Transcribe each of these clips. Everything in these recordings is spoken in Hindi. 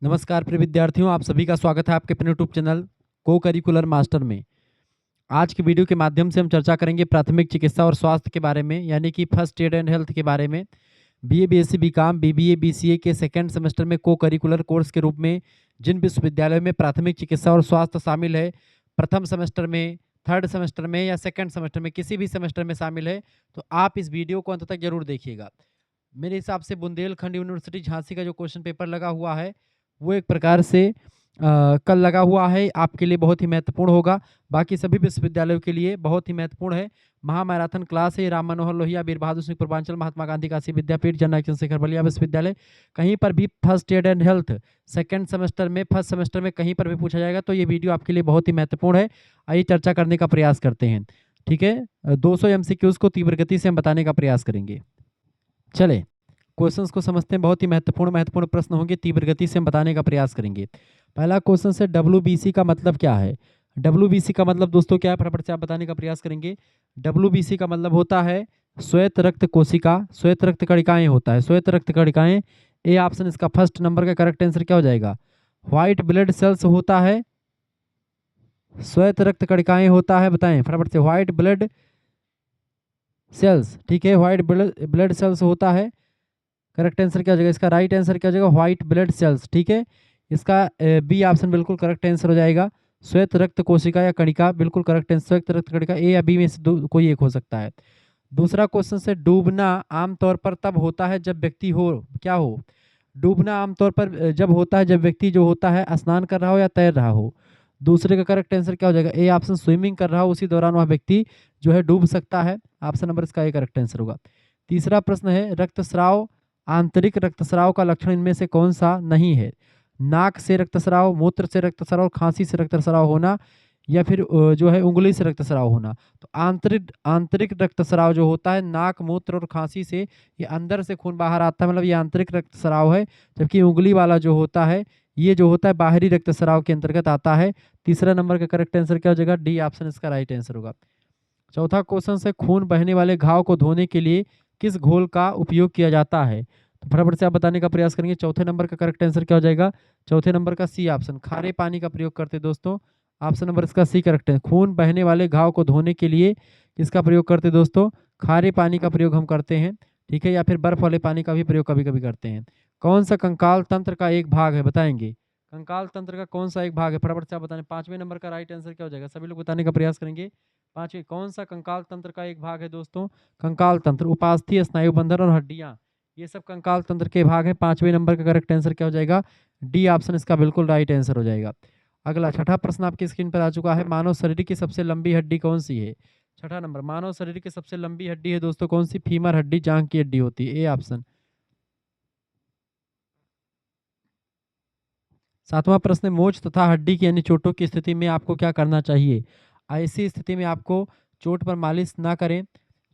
नमस्कार प्रिय विद्यार्थियों, आप सभी का स्वागत है आपके अपने यूट्यूब चैनल को करिकुलर मास्टर में। आज की वीडियो के माध्यम से हम चर्चा करेंगे प्राथमिक चिकित्सा और स्वास्थ्य के बारे में, यानी कि फर्स्ट एड एंड हेल्थ के बारे में। BA, BSc, BCom, BBA, BCA के सेकेंड सेमेस्टर में को करिकुलर कोर्स के रूप में जिन विश्वविद्यालयों में प्राथमिक चिकित्सा और स्वास्थ्य शामिल है, प्रथम सेमेस्टर में, थर्ड सेमेस्टर में या सेकेंड सेमेस्टर में, किसी भी सेमेस्टर में शामिल है, तो आप इस वीडियो को अंत तक जरूर देखिएगा। मेरे हिसाब से बुंदेलखंड यूनिवर्सिटी झांसी का जो क्वेश्चन पेपर लगा हुआ है, वो एक प्रकार से कल लगा हुआ है, आपके लिए बहुत ही महत्वपूर्ण होगा। बाकी सभी विश्वविद्यालयों के लिए बहुत ही महत्वपूर्ण है। महामैराथन क्लास है। राम मनोहर लोहिया, वीर बहादुर सिंह पूर्वांचल, महात्मा गांधी काशी विद्यापीठ, जननायक चंद्रशेखर बलिया विश्वविद्यालय। कहीं पर भी first aid and health second semester में, फर्स्ट सेमेस्टर में कहीं पर भी पूछा जाएगा, तो ये वीडियो आपके लिए बहुत ही महत्वपूर्ण है। आइए चर्चा करने का प्रयास करते हैं। ठीक है, 200 एमसीक्यूज को तीव्र गति से हम बताने का प्रयास करेंगे। चले क्वेश्चंस को समझते हैं। बहुत ही महत्वपूर्ण प्रश्न होंगे, तीव्र गति से हम बताने का प्रयास करेंगे। पहला क्वेश्चन है, डब्ल्यूबीसी का मतलब क्या है? डब्ल्यूबीसी का मतलब दोस्तों क्या है, फटाफट से आप बताने का प्रयास करेंगे। डब्ल्यूबीसी का मतलब होता है श्वेत रक्त कोशिका, श्वेत रक्त कणिकाएं होता है, श्वेत रक्त कणिकाएं। ए ऑप्शन इसका फर्स्ट नंबर का करेक्ट आंसर क्या हो जाएगा? व्हाइट ब्लड सेल्स होता है, श्वेत रक्त कणिकाएं होता है, बताएं फटाफट से। व्हाइट ब्लड सेल्स, ठीक है, व्हाइट ब्लड सेल्स होता है। करेक्ट आंसर क्या हो जाएगा इसका? राइट आंसर क्या हो जाएगा? व्हाइट ब्लड सेल्स, ठीक है। इसका बी ऑप्शन बिल्कुल करेक्ट आंसर हो जाएगा। श्वेत रक्त कोशिका या कणिका, बिल्कुल करेक्ट आंसर। श्वेत रक्त कणिका, ए या बी में से कोई एक हो सकता है। दूसरा क्वेश्चन से, डूबना आमतौर पर तब होता है जब व्यक्ति हो, क्या हो? डूबना आमतौर पर जब होता है जब व्यक्ति जो होता है स्नान कर रहा हो या तैर रहा हो। दूसरे का करेक्ट आंसर क्या हो जाएगा? ए ऑप्शन, स्विमिंग कर रहा हो, उसी दौरान वह व्यक्ति जो है डूब सकता है। ऑप्शन नंबर इसका ए करेक्ट आंसर होगा। तीसरा प्रश्न है, रक्तस्राव, आंतरिक रक्तस्राव का लक्षण इनमें से कौन सा नहीं है? नाक से रक्तस्राव, मूत्र से रक्तस्राव, खांसी से रक्तस्राव होना, या फिर जो है उंगली से रक्तस्राव होना। तो आंतरिक आंतरिक रक्तस्राव जो होता है नाक, मूत्र और खांसी से, ये अंदर से खून बाहर आता है, मतलब ये आंतरिक रक्तस्राव है। जबकि उंगली वाला जो होता है, ये जो होता है बाहरी रक्तस्राव के अंतर्गत आता है। तीसरा नंबर का करेक्ट आंसर क्या हो जाएगा? डी ऑप्शन इसका राइट आंसर होगा। चौथा क्वेश्चन से, खून बहने वाले घाव को धोने के लिए किस घोल का उपयोग किया जाता है? तो फटाफट से आप बताने का प्रयास करेंगे। चौथे नंबर का करेक्ट आंसर क्या हो जाएगा? चौथे नंबर का सी ऑप्शन, खारे पानी का प्रयोग करते हैं दोस्तों। ऑप्शन नंबर इसका सी करेक्ट है। खून बहने वाले घाव को धोने के लिए किसका प्रयोग करते हैं दोस्तों? खारे पानी का प्रयोग हम करते हैं, ठीक है, या फिर बर्फ वाले पानी का भी प्रयोग कभी कभी करते हैं। कौन सा कंकाल तंत्र का एक भाग है, बताएंगे? कंकाल तंत्र का कौन सा एक भाग है, फटाफट से आप बताने। पांचवें नंबर का राइट आंसर क्या हो जाएगा? सभी लोग बताने का प्रयास करेंगे। पांचवें, कौन सा कंकाल तंत्र का एक भाग है दोस्तों? कंकाल तंत्र, उपास्थि, स्नायु बंधन और हड्डियां, ये सब कंकाल तंत्र के भाग हैं। पांचवें नंबर का करेक्ट आंसर क्या हो जाएगा? डी ऑप्शन इसका बिल्कुल राइट आंसर हो जाएगा। अगला छठा प्रश्न आपकी स्क्रीन पर आ चुका है, मानव शरीर की सबसे लंबी हड्डी कौन सी है? छठा नंबर, मानव शरीर की सबसे लंबी हड्डी है दोस्तों कौन सी? फीमर हड्डी, जांघ की हड्डी होती है, ए ऑप्शन। सातवां प्रश्न, मोच तथा हड्डी की यानी चोटों की स्थिति में आपको क्या करना चाहिए? ऐसी स्थिति में आपको चोट पर मालिश ना करें,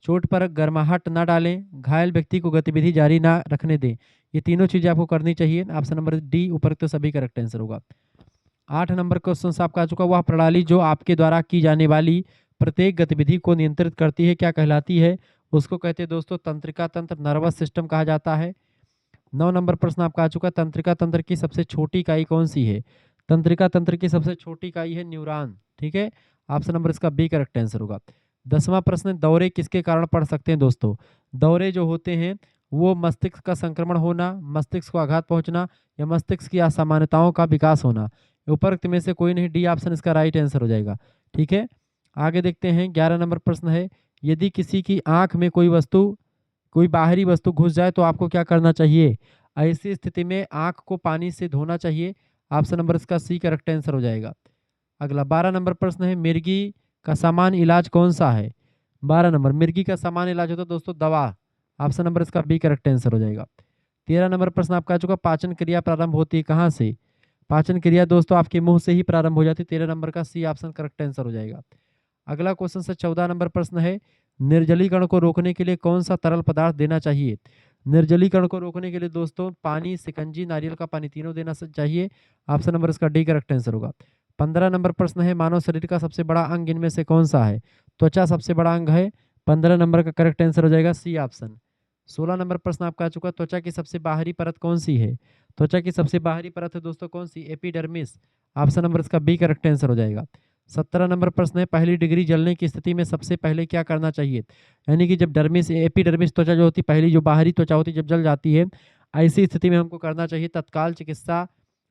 चोट पर गर्माहट ना डालें, घायल व्यक्ति को गतिविधि जारी ना रखने दें। ये तीनों चीजें आपको करनी चाहिए। ऑप्शन नंबर डी उपरोक्त सभी करेक्ट आंसर होगा। 8 नंबर क्वेश्चन से आपका आ चुका, वह प्रणाली जो आपके द्वारा की जाने वाली प्रत्येक गतिविधि को नियंत्रित करती है क्या कहलाती है? उसको कहते हैं दोस्तों तंत्रिका तंत्र, नर्वस सिस्टम कहा जाता है। 9 नंबर प्रश्न आपका आ चुका, तंत्रिका तंत्र की सबसे छोटी इकाई कौन सी है? तंत्रिका तंत्र की सबसे छोटी इकाई है न्यूरॉन, ठीक है। ऑप्शन नंबर इसका बी करेक्ट आंसर होगा। 10वां प्रश्न, दौरे किसके कारण पड़ सकते हैं दोस्तों? दौरे जो होते हैं वो मस्तिष्क का संक्रमण होना, मस्तिष्क को आघात पहुंचना, या मस्तिष्क की असामान्यताओं का विकास होना। उपरोक्त में से कोई नहीं, डी ऑप्शन इसका राइट आंसर हो जाएगा, ठीक है। आगे देखते हैं। 11 नंबर प्रश्न है, यदि किसी की आंख में कोई बाहरी वस्तु घुस जाए तो आपको क्या करना चाहिए? ऐसी स्थिति में आंख को पानी से धोना चाहिए। ऑप्शन नंबर इसका सी करेक्ट आंसर हो जाएगा। अगला 12 नंबर प्रश्न है, मिर्गी का सामान्य इलाज कौन सा है? 12 नंबर, मिर्गी का सामान्य इलाज होता है दोस्तों दवा। ऑप्शन नंबर इसका बी करेक्ट आंसर हो जाएगा। 13 नंबर प्रश्न आपका आ चुका, पाचन क्रिया प्रारंभ होती है कहाँ से? पाचन क्रिया दोस्तों आपके मुंह से ही प्रारंभ हो जाती है। 13 नंबर का सी ऑप्शन करेक्ट आंसर हो जाएगा। अगला क्वेश्चन से 14 नंबर प्रश्न है, निर्जलीकरण को रोकने के लिए कौन सा तरल पदार्थ देना चाहिए? निर्जलीकरण को रोकने के लिए दोस्तों पानी, शिकंजी, नारियल का पानी, तीनों देना चाहिए। ऑप्शन नंबर इसका डी करेक्ट आंसर होगा। 15 नंबर प्रश्न है, मानव शरीर का सबसे बड़ा अंग इनमें से कौन सा है? त्वचा सबसे बड़ा अंग है। 15 नंबर का करेक्ट आंसर हो जाएगा सी ऑप्शन। 16 नंबर प्रश्न आपका आ चुका, त्वचा की सबसे बाहरी परत कौन सी है? त्वचा की सबसे बाहरी परत है दोस्तों कौन सी, एपिडर्मिस। ऑप्शन नंबर इसका बी करेक्ट आंसर हो जाएगा। 17 नंबर प्रश्न है, पहली डिग्री जलने की स्थिति में सबसे पहले क्या करना चाहिए। यानी कि जब डर्मिस एपिडर्मिस त्वचा जो होती है, पहली जो बाहरी त्वचा होती है जब जल जाती है, ऐसी स्थिति में हमको करना चाहिए तत्काल चिकित्सा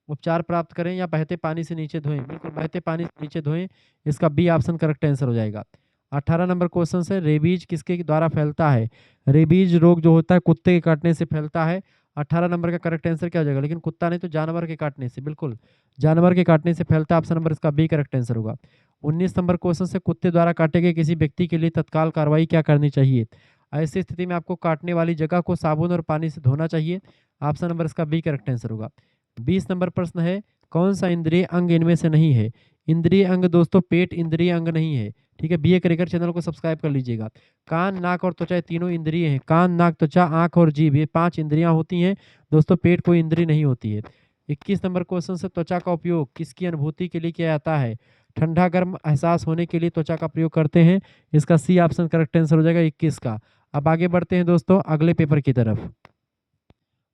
उपचार प्राप्त करें या बहते पानी से नीचे धोएं। बिल्कुल बहते पानी से नीचे धोएं, इसका बी ऑप्शन करेक्ट आंसर हो जाएगा। 18 नंबर क्वेश्चन है, रेबीज किसके द्वारा फैलता है। रेबीज रोग जो होता है कुत्ते के काटने से फैलता है। 18 नंबर का करेक्ट आंसर क्या हो जाएगा, लेकिन कुत्ता नहीं तो जानवर के काटने से, बिल्कुल जानवर के काटने से फैलता है। ऑप्शन नंबर इसका बी करेक्ट आंसर होगा। 19 नंबर क्वेश्चन से, कुत्ते द्वारा काटे गए किसी व्यक्ति के लिए तत्काल कार्रवाई क्या करनी चाहिए। ऐसी स्थिति में आपको काटने वाली जगह को साबुन और पानी से धोना चाहिए। ऑप्शन नंबर इसका बी करेक्ट आंसर होगा। 20 नंबर प्रश्न है, कौन सा इंद्रिय अंग इनमें से नहीं है। इंद्रिय अंग दोस्तों पेट इंद्रिय अंग नहीं है, ठीक है। बीए क्रिकेट चैनल को सब्सक्राइब कर लीजिएगा। कान नाक और त्वचा तीनों इंद्रिय हैं। कान नाक त्वचा आंख और जीभ ये 5 इंद्रियां होती हैं दोस्तों, पेट कोई इंद्रिय नहीं होती है। 21 नंबर क्वेश्चन से, त्वचा का उपयोग किसकी अनुभूति के लिए किया जाता है। ठंडा गर्म एहसास होने के लिए त्वचा का प्रयोग करते हैं। इसका सी ऑप्शन करेक्ट आंसर हो जाएगा 21 का। अब आगे बढ़ते हैं दोस्तों अगले पेपर की तरफ।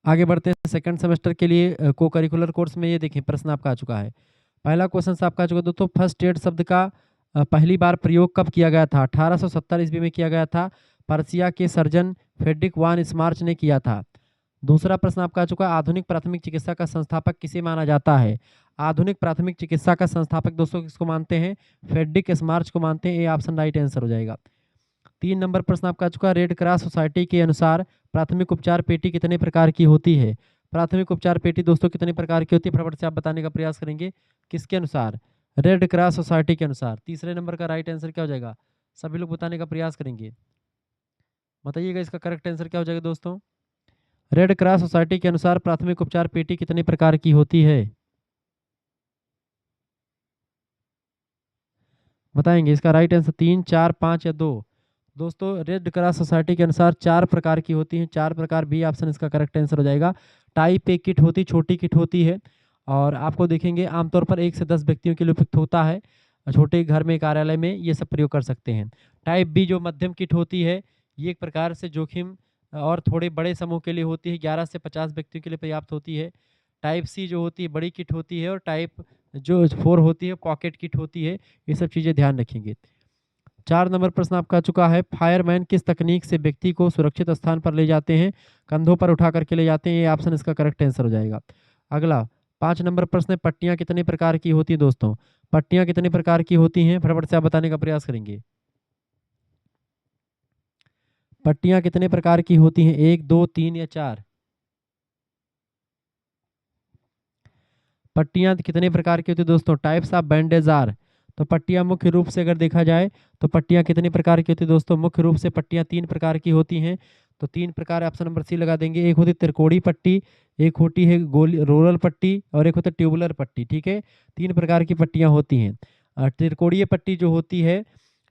आगे बढ़ते हैं सेकंड सेमेस्टर के लिए को करिकुलर कोर्स में। ये देखें प्रश्न आपका आ चुका है। पहला क्वेश्चन आपका आ चुका है दोस्तों, फर्स्ट एड शब्द का पहली बार प्रयोग कब किया गया था। 1870 ईस्वी में किया गया था। पर्सिया के सर्जन फ्रेडरिक वान स्मार्च ने किया था। दूसरा प्रश्न आपका आ चुका है, आधुनिक प्राथमिक चिकित्सा का संस्थापक किसे माना जाता है। आधुनिक प्राथमिक चिकित्सा का संस्थापक दोस्तों किसको मानते हैं, फ्रेडरिक स्मार्च को मानते हैं। ये ऑप्शन राइट आंसर हो जाएगा। 3 नंबर प्रश्न आपका आ चुका है, रेड क्रॉस सोसाइटी के अनुसार प्राथमिक उपचार पेटी कितने प्रकार की होती है। प्राथमिक उपचार पेटी दोस्तों कितने प्रकार की होती है, फटाफट से आप बताने का प्रयास करेंगे। किसके अनुसार, रेड क्रॉस सोसाइटी के अनुसार। तीसरे नंबर का राइट आंसर क्या हो जाएगा, सभी लोग बताने का प्रयास करेंगे, बताइएगा इसका करेक्ट आंसर क्या हो जाएगा दोस्तों। रेड क्रॉस सोसाइटी के अनुसार प्राथमिक उपचार पेटी कितने प्रकार की होती है, बताएंगे। इसका राइट आंसर 3, 4, 5 या 2। दोस्तों रेड क्रॉस सोसाइटी के अनुसार 4 प्रकार की होती हैं। 4 प्रकार, बी ऑप्शन इसका करेक्ट आंसर हो जाएगा। टाइप ए किट होती, छोटी किट होती है और आपको देखेंगे आमतौर पर 1 से 10 व्यक्तियों के लिए उपयुक्त होता है। छोटे घर में कार्यालय में ये सब प्रयोग कर सकते हैं। टाइप बी जो मध्यम किट होती है, ये एक प्रकार से जोखिम और थोड़े बड़े समूह के लिए होती है, 11 से 50 व्यक्तियों के लिए पर्याप्त होती है। टाइप सी जो होती है बड़ी किट होती है और टाइप जो 4 होती है पॉकेट किट होती है। ये सब चीज़ें ध्यान रखेंगे। 4 नंबर प्रश्न आपका आ चुका है, फायरमैन किस तकनीक से व्यक्ति को सुरक्षित स्थान पर ले जाते हैं, कंधों पर उठा करके ले जाते हैं। ये ऑप्शन इसका करेक्ट आंसर हो जाएगा। अगला 5 नंबर प्रश्न है, पट्टियां कितने प्रकार की होती है दोस्तों। पट्टियां कितने प्रकार की होती हैं, फटाफट से आप बताने का प्रयास करेंगे। पट्टियां कितने प्रकार की होती हैं, 1, 2, 3 या 4। पट्टियां कितने प्रकार की होती है दोस्तों, टाइप्स ऑफ बैंडेज आर। तो पट्टियां मुख्य रूप से अगर देखा जाए तो पट्टियां कितनी प्रकार की होती है दोस्तों, मुख्य रूप से पट्टियां 3 प्रकार की होती हैं। तो 3 प्रकार ऑप्शन नंबर सी लगा देंगे। एक होती है त्रिकोणीय पट्टी, एक होती है गोली रोलर पट्टी और एक होता है ट्यूबुलर पट्टी, ठीक है। 3 प्रकार की पट्टियां होती हैं। त्रिकोणीय पट्टी जो होती है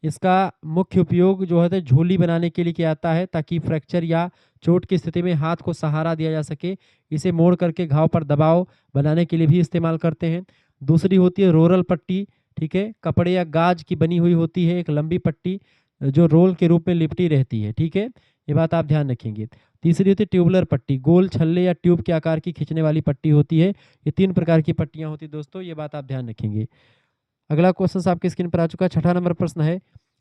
इसका मुख्य उपयोग जो है झोली बनाने के लिए किया जाता है, ताकि फ्रैक्चर या चोट की स्थिति में हाथ को सहारा दिया जा सके। इसे मोड़ करके घाव पर दबाव बनाने के लिए भी इस्तेमाल करते हैं। दूसरी होती है रोलर पट्टी, ठीक है, कपड़े या गाज की बनी हुई होती है एक लंबी पट्टी जो रोल के रूप में लिपटी रहती है, ठीक है, ये बात आप ध्यान रखेंगे। तीसरी होती है ट्यूबुलर पट्टी, गोल छल्ले या ट्यूब के आकार की खींचने वाली पट्टी होती है। ये 3 प्रकार की पट्टियां होती है दोस्तों, ये बात आप ध्यान रखेंगे। अगला क्वेश्चन आपकी स्क्रीन पर आ चुका है। 6ठा नंबर प्रश्न है,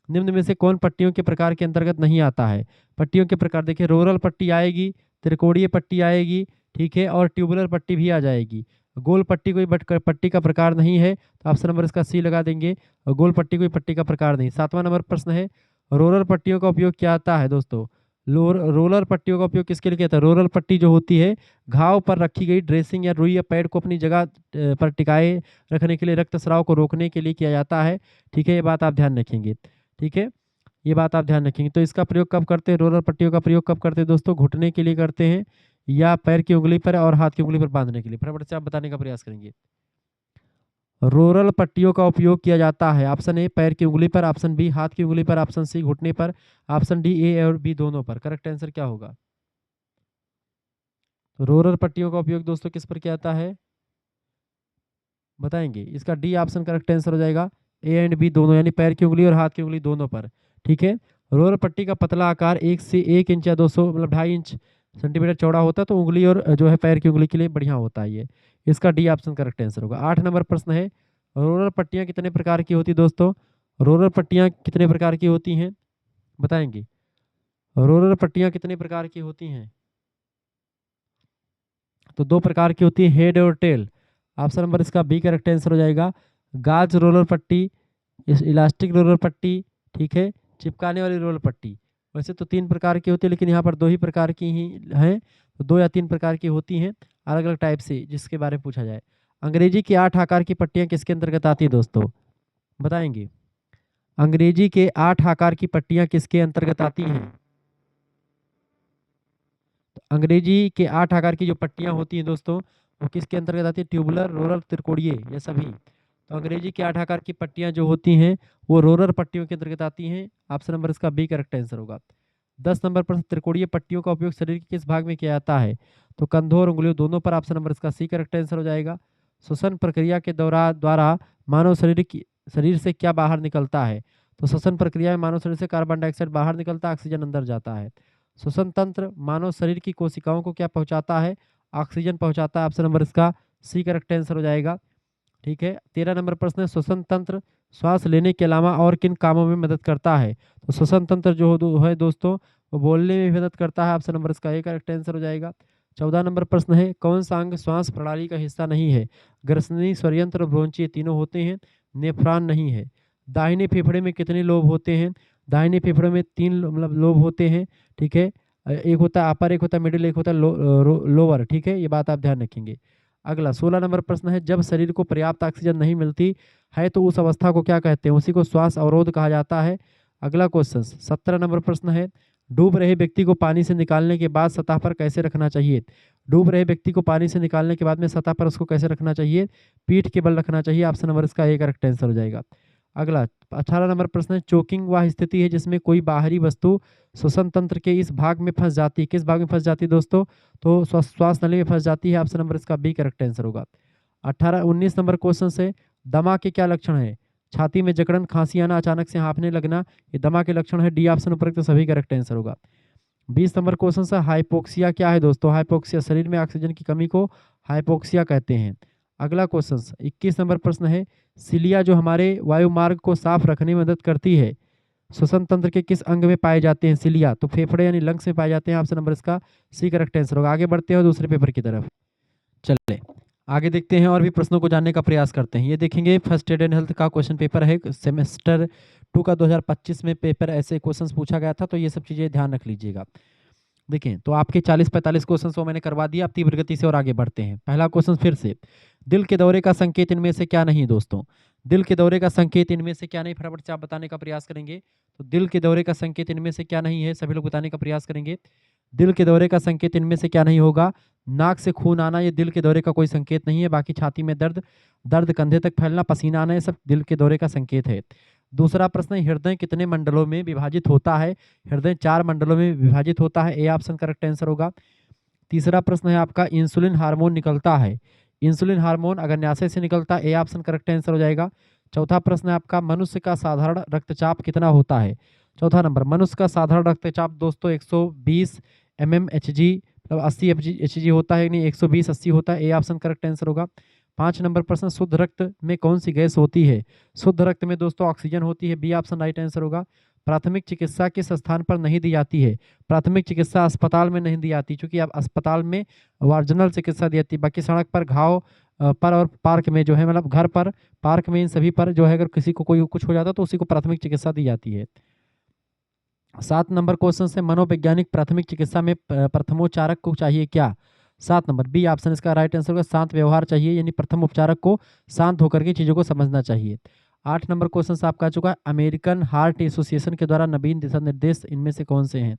निम्न में से कौन पट्टियों के प्रकार के अंतर्गत नहीं आता है। पट्टियों के प्रकार देखिए, रोलर पट्टी आएगी, त्रिकोणीय पट्टी आएगी, ठीक है, और ट्यूबुलर पट्टी भी आ जाएगी। गोल पट्टी कोई पट्टी का प्रकार नहीं है, तो ऑप्शन नंबर इसका सी लगा देंगे। गोल पट्टी कोई पट्टी का प्रकार नहीं। 7वां नंबर प्रश्न है, रोलर पट्टियों का उपयोग क्या आता है दोस्तों। रोलर पट्टियों का उपयोग किसके लिए किया था। रोलर पट्टी जो होती है घाव पर रखी गई ड्रेसिंग या रुई या पैड को अपनी जगह पर टिकाए रखने के लिए, रक्त स्राव को रोकने के लिए किया जाता है, ठीक है, ये बात आप ध्यान रखेंगे, ठीक है, ये बात आप ध्यान रखेंगे। तो इसका प्रयोग कब करते हैं, रोलर पट्टियों का प्रयोग कब करते हैं दोस्तों, घुटने के लिए करते हैं या पैर की उंगली पर और हाथ की उंगली पर बांधने के लिए, फटाफट से आप बताने का प्रयास करेंगे। रोलर पट्टियों का उपयोग किया जाता है, ऑप्शन ए पैर की उंगली पर, ऑप्शन बी हाथ की उंगली पर, ऑप्शन सी घुटने पर, ऑप्शन डी ए और बी दोनों पर। करेक्ट आंसर क्या होगा। रोलर पट्टियों का उपयोग दोस्तों किस पर किया जाता है, बताएंगे। इसका डी ऑप्शन करेक्ट आंसर हो जाएगा, ए एंड बी दोनों, यानी पैर की उंगली और हाथ की उंगली दोनों पर, ठीक है। रोलर पट्टी का पतला आकार 1 से 1 इंच या 200 मतलब 2.5 इंच सेंटीमीटर चौड़ा होता है, तो उंगली और जो है पैर की उंगली के लिए बढ़िया होता है ये। इसका डी ऑप्शन करेक्ट आंसर होगा। 8 नंबर प्रश्न है, रोलर पट्टियाँ कितने प्रकार की होती दोस्तों? रोलर पट्टियाँ कितने प्रकार की होती हैं, बताएंगे? रोलर पट्टियाँ कितने प्रकार की होती हैं? तो 2 प्रकार की होती है, हेड और टेल। ऑप्शन नंबर इसका बी करेक्ट आंसर हो जाएगा। गाज रोलर पट्टी, इलास्टिक रोलर पट्टी, ठीक है, चिपकाने वाली रोलर पट्टी। वैसे तो 3 प्रकार की होती है, लेकिन यहाँ पर 2 ही प्रकार की ही हैं, तो 2 या 3 प्रकार की होती हैं अलग अलग टाइप से, जिसके बारे में पूछा जाए। अंग्रेजी की 8 आकार की पट्टियाँ किसके अंतर्गत आती है दोस्तों, बताएंगे? अंग्रेजी के 8 आकार की पट्टियाँ किसके अंतर्गत आती हैं? तो अंग्रेजी के 8 आकार की जो पट्टियाँ होती हैं दोस्तों, वो किसके अंतर्गत आती है? ट्यूबुलर, रोलर, त्रिकोणीय, ये सभी। तो अंग्रेजी के 8 आकार की पट्टियाँ जो होती हैं, वो रोलर पट्टियों के अंतर्गत आती हैं। ऑप्शन नंबर इसका बी करेक्ट आंसर होगा। 10 नंबर पर त्रिकोणीय पट्टियों का उपयोग शरीर के किस भाग में किया जाता है? तो कंधों और उंगलियों दोनों पर। ऑप्शन नंबर इसका सी करेक्ट आंसर हो जाएगा। श्वसन प्रक्रिया के द्वारा मानव शरीर से क्या बाहर निकलता है? तो श्वसन प्रक्रिया में मानव शरीर से कार्बन डाइऑक्साइड बाहर निकलता है, ऑक्सीजन अंदर जाता है। श्वसन तंत्र मानव शरीर की कोशिकाओं को क्या पहुंचाता है? ऑक्सीजन पहुंचाता है। ऑप्शन नंबर इसका सी करेक्ट आंसर हो जाएगा, ठीक है। 13 नंबर प्रश्न है, श्वसन तंत्र श्वास लेने के अलावा और किन कामों में मदद करता है? तो श्वसन तंत्र जो है दोस्तों, वो बोलने में भी मदद करता है। ऑप्शन नंबर इसका ए करेक्ट आंसर हो जाएगा। 14 नंबर प्रश्न है, कौन सा अंग श्वास प्रणाली का हिस्सा नहीं है? ग्रसनी, स्वरयंत्र, ब्रोंची तीनों होते हैं, नेफ्रॉन नहीं है। दाहिने फेफड़े में कितने लोब होते हैं? दाहिने फेफड़े में 3 मतलब लोब होते हैं, ठीक है। एक होता है अपर, एक होता है मिडिल, एक होता है लोअर, ठीक है, ये बात आप ध्यान रखेंगे। अगला 16 नंबर प्रश्न है, जब शरीर को पर्याप्त ऑक्सीजन नहीं मिलती है तो उस अवस्था को क्या कहते हैं? उसी को श्वास अवरोध कहा जाता है। अगला क्वेश्चन 17 नंबर प्रश्न है, डूब रहे व्यक्ति को पानी से निकालने के बाद सतह पर कैसे रखना चाहिए? डूब रहे व्यक्ति को पानी से निकालने के बाद में सतह पर उसको कैसे रखना चाहिए? पीठ के बल रखना चाहिए। ऑप्शन नंबर इसका ए करेक्ट आंसर हो जाएगा। अगला 18 नंबर प्रश्न है, चोकिंग वह स्थिति है जिसमें कोई बाहरी वस्तु श्वसन तंत्र के इस भाग में फंस जाती है। किस भाग में फंस जाती है दोस्तों? तो श्वास नली में फंस जाती है। ऑप्शन नंबर इसका बी करेक्ट आंसर होगा। 19 नंबर क्वेश्चन से, दमा के क्या लक्षण है? छाती में जकड़न, खांसी आना, अचानक से हाँफने लगना, ये दमा के लक्षण है। डी ऑप्शन उपरोक्त सभी करेक्ट आंसर होगा। 20 नंबर क्वेश्चन से, हाइपोक्सिया क्या है दोस्तों? हाइपोक्सिया शरीर में ऑक्सीजन की कमी को हाइपोक्सिया कहते हैं। अगला क्वेश्चन 21 नंबर प्रश्न है, सिलिया जो हमारे वायुमार्ग को साफ रखने में मदद करती है, श्वसन तंत्र के किस अंग में पाए जाते हैं सिलिया? तो फेफड़े यानी लंग्स में पाए जाते हैं। ऑप्शन नंबर इसका सी करेक्ट आंसर होगा। आगे बढ़ते हैं दूसरे पेपर की तरफ, चले आगे देखते हैं और भी प्रश्नों को जानने का प्रयास करते हैं। ये देखेंगे फर्स्ट एड एंड हेल्थ का क्वेश्चन पेपर है, सेमेस्टर 2 का 2025 में पेपर ऐसे क्वेश्चंस पूछा गया था, तो ये सब चीज़ें ध्यान रख लीजिएगा। देखें तो आपके 40-45 क्वेश्चन वो मैंने करवा दिया। अब तीव्र गति से और आगे बढ़ते हैं। पहला क्वेश्चन फिर से, दिल के दौरे का संकेत इनमें से क्या नहीं दोस्तों? दिल के दौरे का संकेत इनमें से क्या नहीं, फटाफट से आप बताने का प्रयास करेंगे। तो दिल के दौरे का संकेत इनमें से क्या नहीं है, सभी लोग बताने का प्रयास करेंगे। दिल के दौरे का संकेत इनमें से क्या नहीं होगा? नाक से खून आना, ये दिल के दौरे का कोई संकेत नहीं है। बाकी छाती में दर्द कंधे तक फैलना, पसीना आना, ये सब दिल के दौरे का संकेत है। दूसरा प्रश्न, हृदय कितने मंडलों में विभाजित होता है? हृदय 4 मंडलों में विभाजित होता है। ए ऑप्शन करेक्ट आंसर होगा। तीसरा प्रश्न है आपका, इंसुलिन हार्मोन निकलता है। इंसुलिन हार्मोन अग्न्याशय से निकलता है। ए ऑप्शन करेक्ट आंसर हो जाएगा। चौथा प्रश्न है आपका, मनुष्य का साधारण रक्तचाप कितना होता है? चौथा नंबर, मनुष्य का साधारण रक्तचाप दोस्तों 120 mmHg मतलब 80 HG होता है, यानी 120-80 होता है। ए ऑप्शन करेक्ट आंसर होगा। 5 नंबर प्रश्न, शुद्ध रक्त में कौन सी गैस होती है? शुद्ध रक्त में दोस्तों ऑक्सीजन होती है। बी ऑप्शन राइट आंसर होगा। प्राथमिक चिकित्सा किस स्थान पर नहीं दी जाती है? प्राथमिक चिकित्सा अस्पताल में नहीं दी जाती, क्योंकि अब अस्पताल में वार्जनल चिकित्सा दी जाती है। बाकी सड़क पर, घाव पर और पार्क में जो है, मतलब घर पर, पार्क में, इन सभी पर जो है अगर किसी को कोई कुछ हो जाता तो उसी को प्राथमिक चिकित्सा दी जाती है। 7 नंबर क्वेश्चन से, मनोवैज्ञानिक प्राथमिक चिकित्सा में प्रथमोपचारक को चाहिए क्या? 7 नंबर, बी ऑप्शन इसका राइट आंसर होगा। शांत व्यवहार चाहिए, यानी प्रथम उपचारक को शांत होकर के चीज़ों को समझना चाहिए। 8 नंबर क्वेश्चन से आपका आ चुका है, अमेरिकन हार्ट एसोसिएशन के द्वारा नवीन दिशा निर्देश इनमें से कौन से हैं?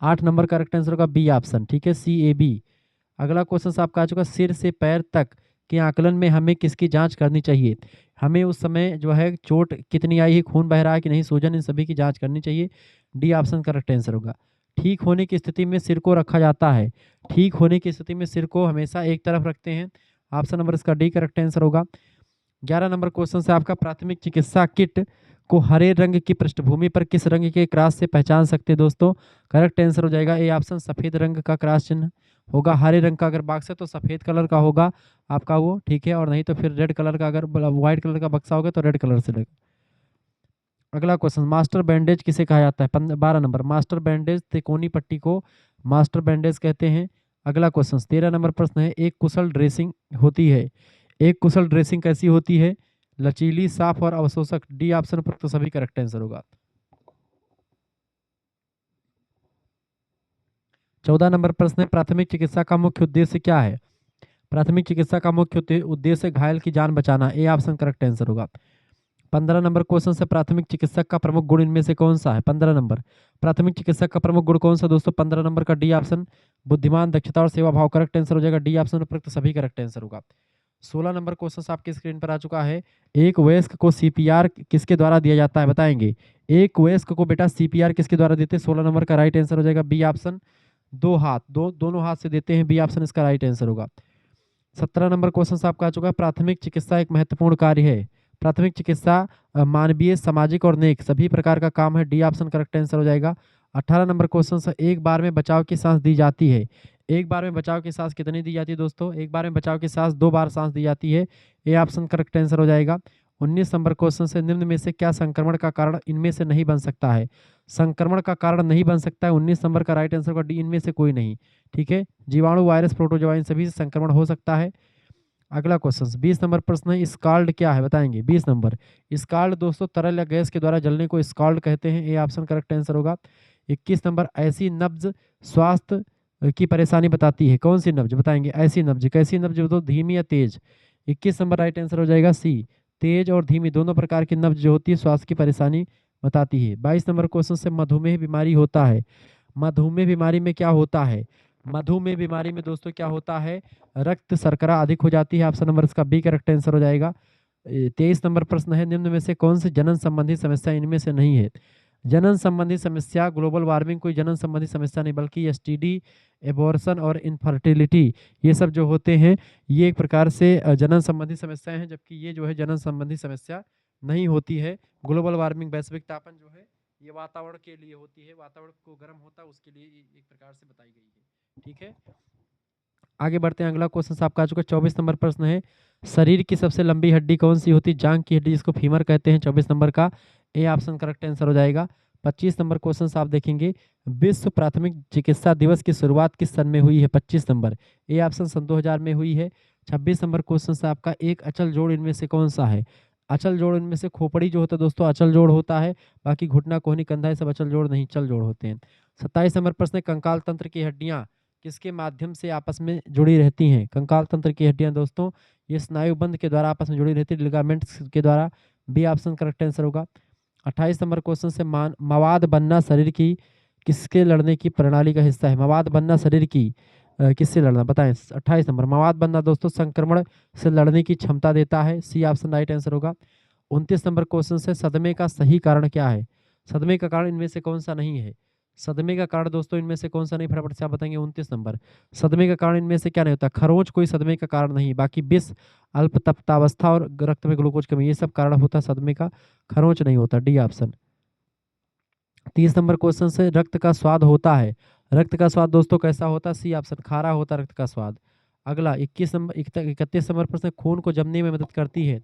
8 नंबर का करेक्ट आंसर होगा बी ऑप्शन, ठीक है, CAB। अगला क्वेश्चन आपका आ चुका है, सिर से पैर तक के आकलन में हमें किसकी जांच करनी चाहिए? हमें उस समय जो है चोट कितनी आई है, खून बह रहा है कि नहीं, सूजन, इन सभी की जांच करनी चाहिए। डी ऑप्शन करेक्ट आंसर होगा। ठीक होने की स्थिति में सिर को रखा जाता है। ठीक होने की स्थिति में सिर को हमेशा एक तरफ रखते हैं। ऑप्शन नंबर इसका डी करेक्ट आंसर होगा। 11 नंबर क्वेश्चन से आपका, प्राथमिक चिकित्सा किट को हरे रंग की पृष्ठभूमि पर किस रंग के क्रॉस से पहचान सकते हैं दोस्तों? करेक्ट आंसर हो जाएगा ए ऑप्शन, सफेद रंग का क्रॉस चिन्ह होगा। हरे रंग का अगर बॉक्स है तो सफेद कलर का होगा आपका वो, ठीक है, और नहीं तो फिर रेड कलर का, अगर व्हाइट कलर का बक्सा होगा तो रेड कलर से लगेगा। अगला क्वेश्चन, मास्टर बैंडेज किसे कहा जाता है? 12 नंबर, मास्टर बैंडेज तिकोनी पट्टी को मास्टर बैंडेज कहते हैं। अगला क्वेश्चन 13 नंबर प्रश्न है, एक कुशल ड्रेसिंग होती है, एक कुशल ड्रेसिंग कैसी होती है? लचीली, साफ और अवशोषक। डी ऑप्शन पर तो सभी करेक्ट आंसर होगा। 14 नंबर प्रश्न है, प्राथमिक चिकित्सा का मुख्य उद्देश्य क्या है? प्राथमिक चिकित्सा का मुख्य उद्देश्य घायल की जान बचाना। ए ऑप्शन करेक्ट आंसर होगा। 15 नंबर क्वेश्चन से, प्राथमिक चिकित्सक का प्रमुख गुण इनमें से कौन सा है? 15 नंबर, प्राथमिक चिकित्सक का प्रमुख गुण कौन सा दोस्तों? 15 नंबर का डी ऑप्शन, बुद्धिमान, दक्षता और सेवा भाव। करेक्ट आंसर हो जाएगा डी ऑप्शन, उपयुक्त सभी करेक्ट आंसर होगा। 16 नंबर क्वेश्चन आपकी स्क्रीन पर आ चुका है, एक वयस्क को सीपीआर किसके द्वारा दिया जाता है? बताएंगे। एक वयस्क को बेटा सीपीआर किसके द्वारा देते हैं? 16 नंबर का राइट आंसर हो जाएगा बी ऑप्शन, दो हाथ, दोनों हाथ से देते हैं। बी ऑप्शन इसका राइट आंसर होगा। 17 नंबर क्वेश्चन आपका आ चुका है, प्राथमिक चिकित्सा एक महत्वपूर्ण कार्य है। प्राथमिक चिकित्सा मानवीय, सामाजिक और नेक सभी प्रकार का काम है। डी ऑप्शन करेक्ट आंसर हो जाएगा। 18 नंबर क्वेश्चन से, एक बार में बचाव की सांस दी जाती है। एक बार में बचाव की सांस कितनी दी जाती है दोस्तों? एक बार में बचाव की सांस 2 बार सांस दी जाती है। ए ऑप्शन करेक्ट आंसर हो जाएगा। 19 नंबर क्वेश्चन से, निम्न में से क्या संक्रमण का कारण इनमें से नहीं बन सकता है? संक्रमण का कारण नहीं बन सकता है। 19 नंबर का राइट आंसर होगा डी, इनमें से कोई नहीं। ठीक है, जीवाणु, वायरस, प्रोटोजोआ, इन सभी से संक्रमण हो सकता है। अगला क्वेश्चन 20 नंबर प्रश्न है, स्काल्ड क्या है? बताएंगे। 20 नंबर, स्काल्ड दोस्तों तरल या गैस के द्वारा जलने को स्काल्ड कहते हैं। ए ऑप्शन करेक्ट आंसर होगा। 21 नंबर, ऐसी नब्ज स्वास्थ्य की परेशानी बताती है। कौन सी नब्ज? बताएंगे। ऐसी नब्ज, कैसी नब्ज तो धीमी या तेज। 21 नंबर राइट आंसर हो जाएगा सी, तेज और धीमी दोनों प्रकार की नब्ज जो होती है स्वास्थ्य की परेशानी बताती है। 22 नंबर क्वेश्चन से, मधुमेह बीमारी होता है। मधुमेह बीमारी में क्या होता है? मधुमेह बीमारी में दोस्तों क्या होता है? रक्त शर्करा अधिक हो जाती है। ऑप्शन नंबर इसका बी करेक्ट आंसर हो जाएगा। 23 नंबर प्रश्न है, निम्न में से कौन सी जनन संबंधी समस्या इनमें से नहीं है? जनन संबंधी समस्या, ग्लोबल वार्मिंग कोई जनन संबंधी समस्या नहीं, बल्कि एसटीडी, एबॉर्शन और इनफर्टिलिटी, ये सब जो होते हैं ये एक प्रकार से जनन संबंधी समस्याएं हैं, जबकि ये जो है जनन संबंधी समस्या नहीं होती है। ग्लोबल वार्मिंग, वैश्विक तापन जो है ये वातावरण के लिए होती है, वातावरण को गर्म होता है उसके लिए एक प्रकार से बताई गई है। ठीक है, आगे बढ़ते हैं। अगला क्वेश्चन आपका आ चुका है, 24 नंबर प्रश्न है, शरीर की सबसे लंबी हड्डी कौन सी होती है? जांग की हड्डी, जिसको फीमर कहते हैं। 24 नंबर का ए ऑप्शन करेक्ट आंसर हो जाएगा। 25 नंबर क्वेश्चन आप देखेंगे, विश्व प्राथमिक चिकित्सा दिवस की शुरुआत किस सन में हुई है? 25 नंबर, ए ऑप्शन सन 2000 में हुई है। 26 नंबर क्वेश्चन आपका, एक अचल जोड़ इनमें से कौन सा है? अचल जोड़ इनमें से खोपड़ी जो होता है दोस्तों अचल जोड़ होता है, बाकी घुटना, कोहनी, कंधा ये सब अचल जोड़ नहीं, चल जोड़ होते हैं। 27 नंबर प्रश्न है, कंकाल तंत्र की हड्डियां किसके माध्यम से आपस में जुड़ी रहती हैं? कंकाल तंत्र की हड्डियां दोस्तों ये स्नायुबंध के द्वारा आपस में जुड़ी रहती है, लिगामेंट्स के द्वारा। बी ऑप्शन करेक्ट आंसर होगा। 28 नंबर क्वेश्चन से, मवाद बनना शरीर की किसके लड़ने की प्रणाली का हिस्सा है? मवाद बनना शरीर की किससे लड़ना? बताएं। 28 नंबर, मवाद बनना दोस्तों संक्रमण से लड़ने की क्षमता देता है। सी ऑप्शन राइट आंसर होगा। 29 नंबर क्वेश्चन से, सदमे का सही कारण क्या है? सदमे का कारण इनमें से कौन सा नहीं है? सदमे का कारण दोस्तों इनमें से कौन सा नहीं, फटाफट से आप बताएंगे। 29 नंबर, सदमे का कारण इनमें से क्या नहीं होता? खरोंच कोई सदमे का कारण नहीं, बाकी विष, अल्प तप्तावस्था और रक्त में ग्लूकोज कमी ये सब कारण होता है सदमे का, खरोंच नहीं होता। D option. 30 नंबर क्वेश्चन से, रक्त का स्वाद होता है। रक्त का स्वाद दोस्तों कैसा होता है? सी ऑप्शन, खारा होता है रक्त का स्वाद। अगला 21 नंबर 31 नंबर प्रश्न, खून को जमने में मदद करती है।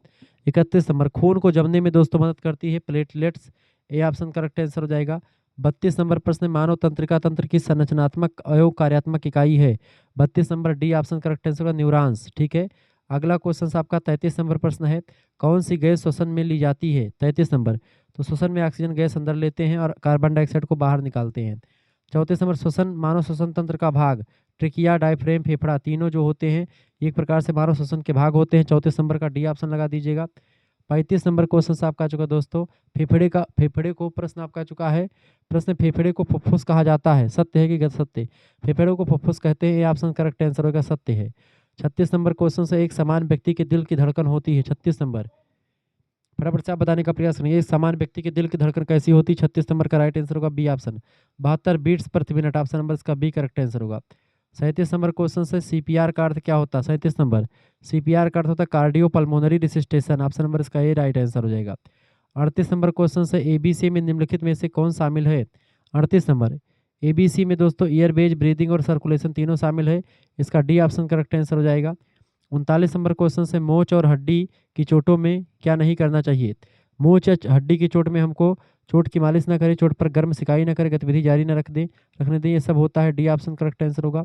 31 नंबर, खून को जमने में दोस्तों मदद करती है platelets. A option correct answer हो जाएगा। 32 नंबर प्रश्न, मानव तंत्रिका तंत्र की संरचनात्मक अयोग कार्यात्मक इकाई है। 32 number, D option correct answer होगा, न्यूरॉन्स। ठीक है, अगला क्वेश्चन आपका 33 नंबर प्रश्न है, कौन सी गैस श्वसन में ली जाती है? 33 नंबर, तो श्वसन में ऑक्सीजन गैस अंदर लेते हैं और कार्बन डाइऑक्साइड को बाहर निकालते हैं। 34 नंबर, श्वसन मानव श्वसन तंत्र का भाग, ट्रिकिया, डायफ्रेम, फेफड़ा तीनों जो होते हैं एक प्रकार से मानव श्वसन के भाग होते हैं। 34 नंबर का डी ऑप्शन लगा दीजिएगा। 35 नंबर क्वेश्चन आपका आ चुका दोस्तों, फेफड़े को प्रश्न आपका चुका है। प्रश्न, फेफड़े को फुफ्फुस कहा जाता है, सत्य है कि गलत? सत्य, फेफड़े को फुफ्फुस कहते हैं। ये ऑप्शन करेक्ट आंसर होगा, सत्य है। 36 नंबर क्वेश्चन से, एक समान व्यक्ति के दिल की धड़कन होती है। 36 नंबर, फटाफट से आप बताने का प्रयास करेंगे, एक समान व्यक्ति के दिल की धड़कन कैसी होती है? 36 नंबर का राइट आंसर होगा बी ऑप्शन, 72 बीट्स प्रति मिनट। ऑप्शन नंबर इसका बी करेक्ट आंसर होगा। 37 नंबर क्वेश्चन से, सीपीआर का अर्थ क्या होता है? 37 नंबर, सीपीआर का अर्थ होता है कार्डियो पल्मोनरी रिसिस्टेशन। ऑप्शन नंबर इसका ए राइट आंसर हो जाएगा। 38 नंबर क्वेश्चन से ABC में निम्नलिखित में से कौन शामिल है। 38 नंबर ABC में दोस्तों ईयरबेज, ब्रीदिंग और सर्कुलेशन तीनों शामिल है। इसका डी ऑप्शन करेक्ट आंसर हो जाएगा। 39 नंबर क्वेश्चन से मोच और हड्डी की चोटों में क्या नहीं करना चाहिए। मोच या हड्डी की चोट में हमको चोट की मालिश ना करें, चोट पर गर्म सिकाई ना करें, गतिविधि जारी ना रखने दें, ये सब होता है। डी ऑप्शन करेक्ट आंसर होगा।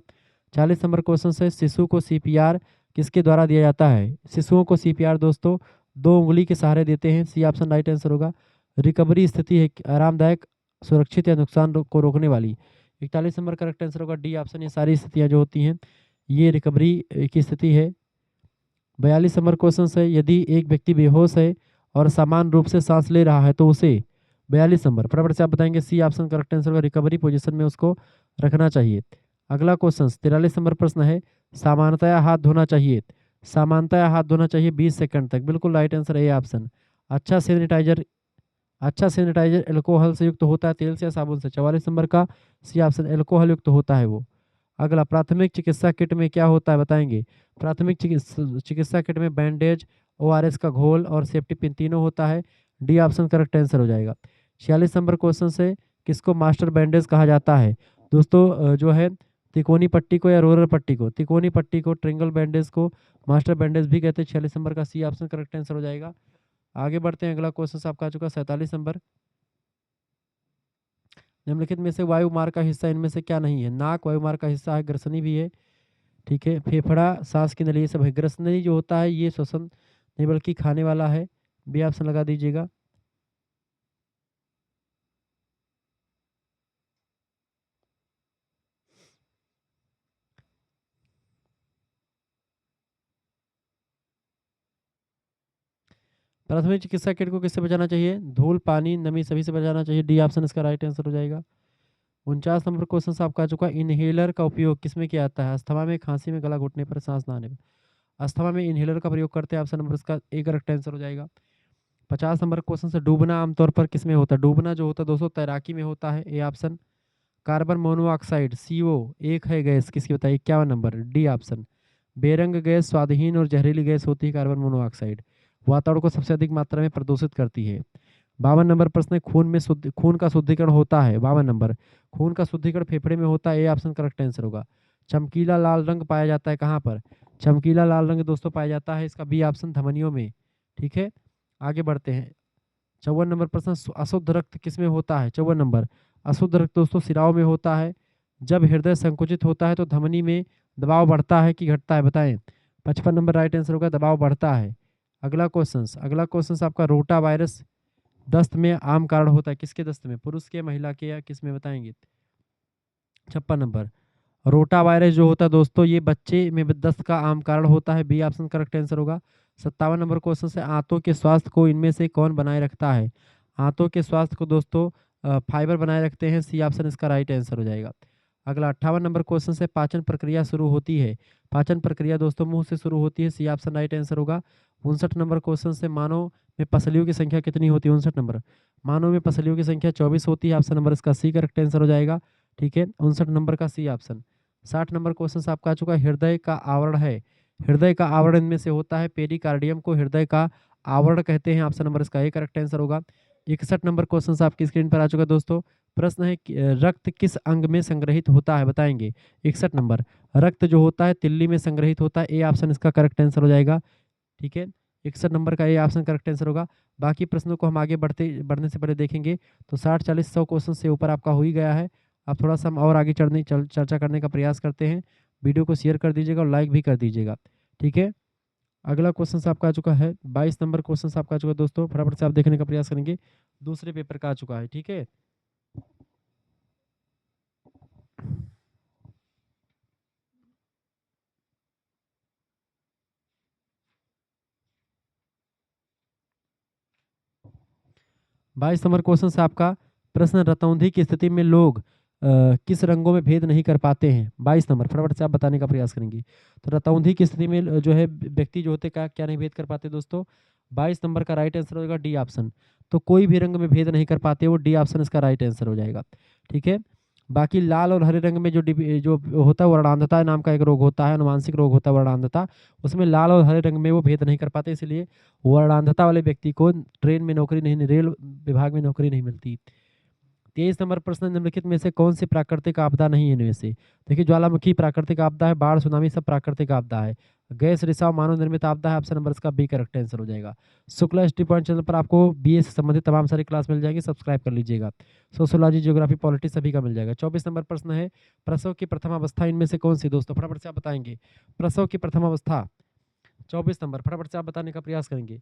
40 नंबर क्वेश्चन से शिशु को CPR किसके द्वारा दिया जाता है। शिशुओं को CPR दोस्तों 2 उंगली के सहारे देते हैं। सी ऑप्शन राइट आंसर होगा। रिकवरी स्थिति है आरामदायक, सुरक्षित या नुकसान को रोकने वाली। 41 नंबर करेक्ट आंसर होगा डी ऑप्शन। ये सारी स्थितियाँ जो होती हैं ये रिकवरी की स्थिति है। 42 नंबर क्वेश्चन है यदि एक व्यक्ति बेहोश है और समान रूप से सांस ले रहा है तो उसे 42 नंबर फटाफट से आप बताएंगे। सी ऑप्शन करेक्ट आंसर होगा। रिकवरी पोजीशन में उसको रखना चाहिए। अगला क्वेश्चन 43 नंबर प्रश्न है सामान्यतया हाथ धोना चाहिए। सामान्यतया हाथ धोना चाहिए 20 सेकंड तक। बिल्कुल राइट आंसर ए ऑप्शन। अच्छा सैनिटाइजर अल्कोहल से युक्त होता है, तेल से या साबुन से। 44 नंबर का सी ऑप्शन अल्कोहल युक्त होता है वो। अगला प्राथमिक चिकित्सा किट में क्या होता है बताएंगे। प्राथमिक चिकित्सा किट में बैंडेज, ORS का घोल और सेफ्टी पिन तीनों होता है। डी ऑप्शन करेक्ट आंसर हो जाएगा। 46 नंबर क्वेश्चन से किसको मास्टर बैंडेज कहा जाता है। दोस्तों जो है तिकोनी पट्टी को या रोलर पट्टी को, तिकोनी पट्टी को, ट्रिंगल बैंडेज को मास्टर बैंडेज भी कहते हैं। 46 नंबर का सी ऑप्शन करेक्ट आंसर हो जाएगा। आगे बढ़ते हैं। अगला क्वेश्चन आपका आ चुका 47 नंबर। निम्नलिखित में से वायु मार्ग का हिस्सा इनमें से क्या नहीं है। नाक वायु मार्ग का हिस्सा है, ग्रसनी भी है, ठीक है। फेफड़ा, सांस की नली, ये सब है। ग्रसनी जो होता है ये श्वसन नहीं बल्कि खाने वाला है। बी ऑप्शन लगा दीजिएगा। प्राथमिक चिकित्सा किट को किससे बचाना चाहिए। धूल, पानी, नमी सभी से बचाना चाहिए। डी ऑप्शन इसका राइट आंसर हो जाएगा। 49 नंबर क्वेश्चन आपका आ चुका। इनहेलर का उपयोग किसमें किया जाता है। अस्थमा में, खांसी में, गला घुटने पर, सांस ना आने पर। अस्थमा में इनहेलर का प्रयोग करते हैं। ऑप्शन नंबर इसका ए करेक्ट आंसर हो जाएगा। 50 नंबर क्वेश्चन से डूबना आमतौर पर किसमें होता है। डूबना जो होता है दोस्तों तैराकी में होता है। A option. Carbon monoxide CO एक है गैस, किसकी बताइए। 51 नंबर डी ऑप्शन। बेरंग गैस, स्वादहीन और जहरीली गैस होती है कार्बन मोनोऑक्साइड। वातावरण को सबसे अधिक मात्रा में प्रदूषित करती है। 52 नंबर प्रश्न है खून का शुद्धिकरण होता है। 52 नंबर खून का शुद्धिकरण फेफड़े में होता है। ए ऑप्शन करेक्ट आंसर होगा। चमकीला लाल रंग पाया जाता है कहाँ पर। चमकीला लाल रंग दोस्तों पाया जाता है इसका बी ऑप्शन धमनियों में, ठीक है। आगे बढ़ते हैं। 54 नंबर प्रश्न अशुद्ध रक्त किसमें होता है। 54 नंबर अशुद्ध रक्त दोस्तों सिराओं में होता है। जब हृदय संकुचित होता है तो धमनी में दबाव बढ़ता है कि घटता है बताएं। 55 नंबर राइट आंसर होगा दबाव बढ़ता है। अगला क्वेश्चन आपका रोटा वायरस दस्त में आम कारण होता है। किसके दस्त में, पुरुष के, महिला के या किस में बताएंगे। 56 नंबर रोटा वायरस जो होता है दोस्तों ये बच्चे में दस्त का आम कारण होता है। बी ऑप्शन करेक्ट आंसर होगा। 57 नंबर क्वेश्चन से आंतों के स्वास्थ्य को इनमें से कौन बनाए रखता है। आंतों के स्वास्थ्य को दोस्तों फाइबर बनाए रखते हैं। सी ऑप्शन इसका राइट आंसर हो जाएगा। अगला 58 नंबर क्वेश्चन से पाचन प्रक्रिया शुरू होती है। पाचन प्रक्रिया दोस्तों मुंह से शुरू होती है। सी ऑप्शन राइट आंसर होगा। 59 नंबर क्वेश्चन से मानव में पसलियों की संख्या कितनी होती है। 59 नंबर मानव में पसलियों की संख्या 24 होती है। ऑप्शन नंबर इसका सी करेक्ट आंसर हो जाएगा, ठीक है। 59 नंबर का सी ऑप्शन। 60 नंबर क्वेश्चन आपका आ चुका है हृदय का आवरण है। हृदय का आवरण इनमें से होता है। पेरिकार्डियम को हृदय का आवरण कहते हैं। ऑप्शन नंबर इसका ए करेक्ट आंसर होगा। 61 नंबर क्वेश्चन आपकी स्क्रीन पर आ चुका है दोस्तों। प्रश्न है रक्त किस अंग में संग्रहित होता है बताएंगे। 61 नंबर रक्त जो होता है तिल्ली में संग्रहित होता है। ए ऑप्शन इसका करेक्ट आंसर हो जाएगा, ठीक है। 61 नंबर का ए ऑप्शन करेक्ट आंसर होगा। बाकी प्रश्नों को हम आगे बढ़ने से पहले देखेंगे तो 60 40 100 क्वेश्चन से ऊपर आपका हो ही गया है। अब थोड़ा सा हम और आगे चर्चा करने का प्रयास करते हैं। वीडियो को शेयर कर दीजिएगा और लाइक भी कर दीजिएगा, ठीक है। अगला क्वेश्चन आपका आ चुका है 22 नंबर क्वेश्चन आपका आ चुका है दोस्तों। फटाफट से आप देखने का प्रयास करेंगे। दूसरे पेपर का आ चुका है, ठीक है। बाईस नंबर क्वेश्चन से आपका प्रश्न रतौंधी की स्थिति में लोग किस रंगों में भेद नहीं कर पाते हैं। 22 नंबर फटाफट से आप बताने का प्रयास करेंगे। तो रतौंधी की स्थिति में जो है व्यक्ति जो होते क्या नहीं भेद कर पाते दोस्तों। 22 नंबर का राइट आंसर होगा डी ऑप्शन। तो कोई भी रंग में भेद नहीं कर पाते वो डी ऑप्शन इसका राइट आंसर हो जाएगा, ठीक है। बाकी लाल और हरे रंग में जो होता है वर्णांधता नाम का एक रोग होता है, अनुवांशिक रोग होता है वर्णांधता। उसमें लाल और हरे रंग में वो भेद नहीं कर पाते, इसलिए वर्णांधता वाले व्यक्ति को ट्रेन में नौकरी नहीं, रेल विभाग में नौकरी नहीं मिलती। 23 नंबर प्रश्न, निम्नलिखित में से कौन सी प्राकृतिक आपदा नहीं है इनमें से? देखिए ज्वालामुखी प्राकृतिक आपदा है, बाढ़ सुनामी सब प्राकृतिक आपदा है। गैस रिसाव मानव निर्मित आपदा है, ऑप्शन नंबर इसका बी करेक्ट आंसर हो जाएगा। शुक्ला हिस्ट्री पॉइंट चैनल पर आपको बीए से संबंधित तमाम सारी क्लास मिल जाएगी, सब्सक्राइब कर लीजिएगा। सोशियोलॉजी, ज्योग्राफी, पॉलिटिक्स सभी का मिल जाएगा। 24 नंबर प्रश्न है, प्रसव की प्रथम अवस्था इनमें से कौन सी? दोस्तों फटाफट से आप बताएंगे, प्रसव की प्रथम अवस्था 24 नंबर, फटाफट से आप बताने का प्रयास करेंगे।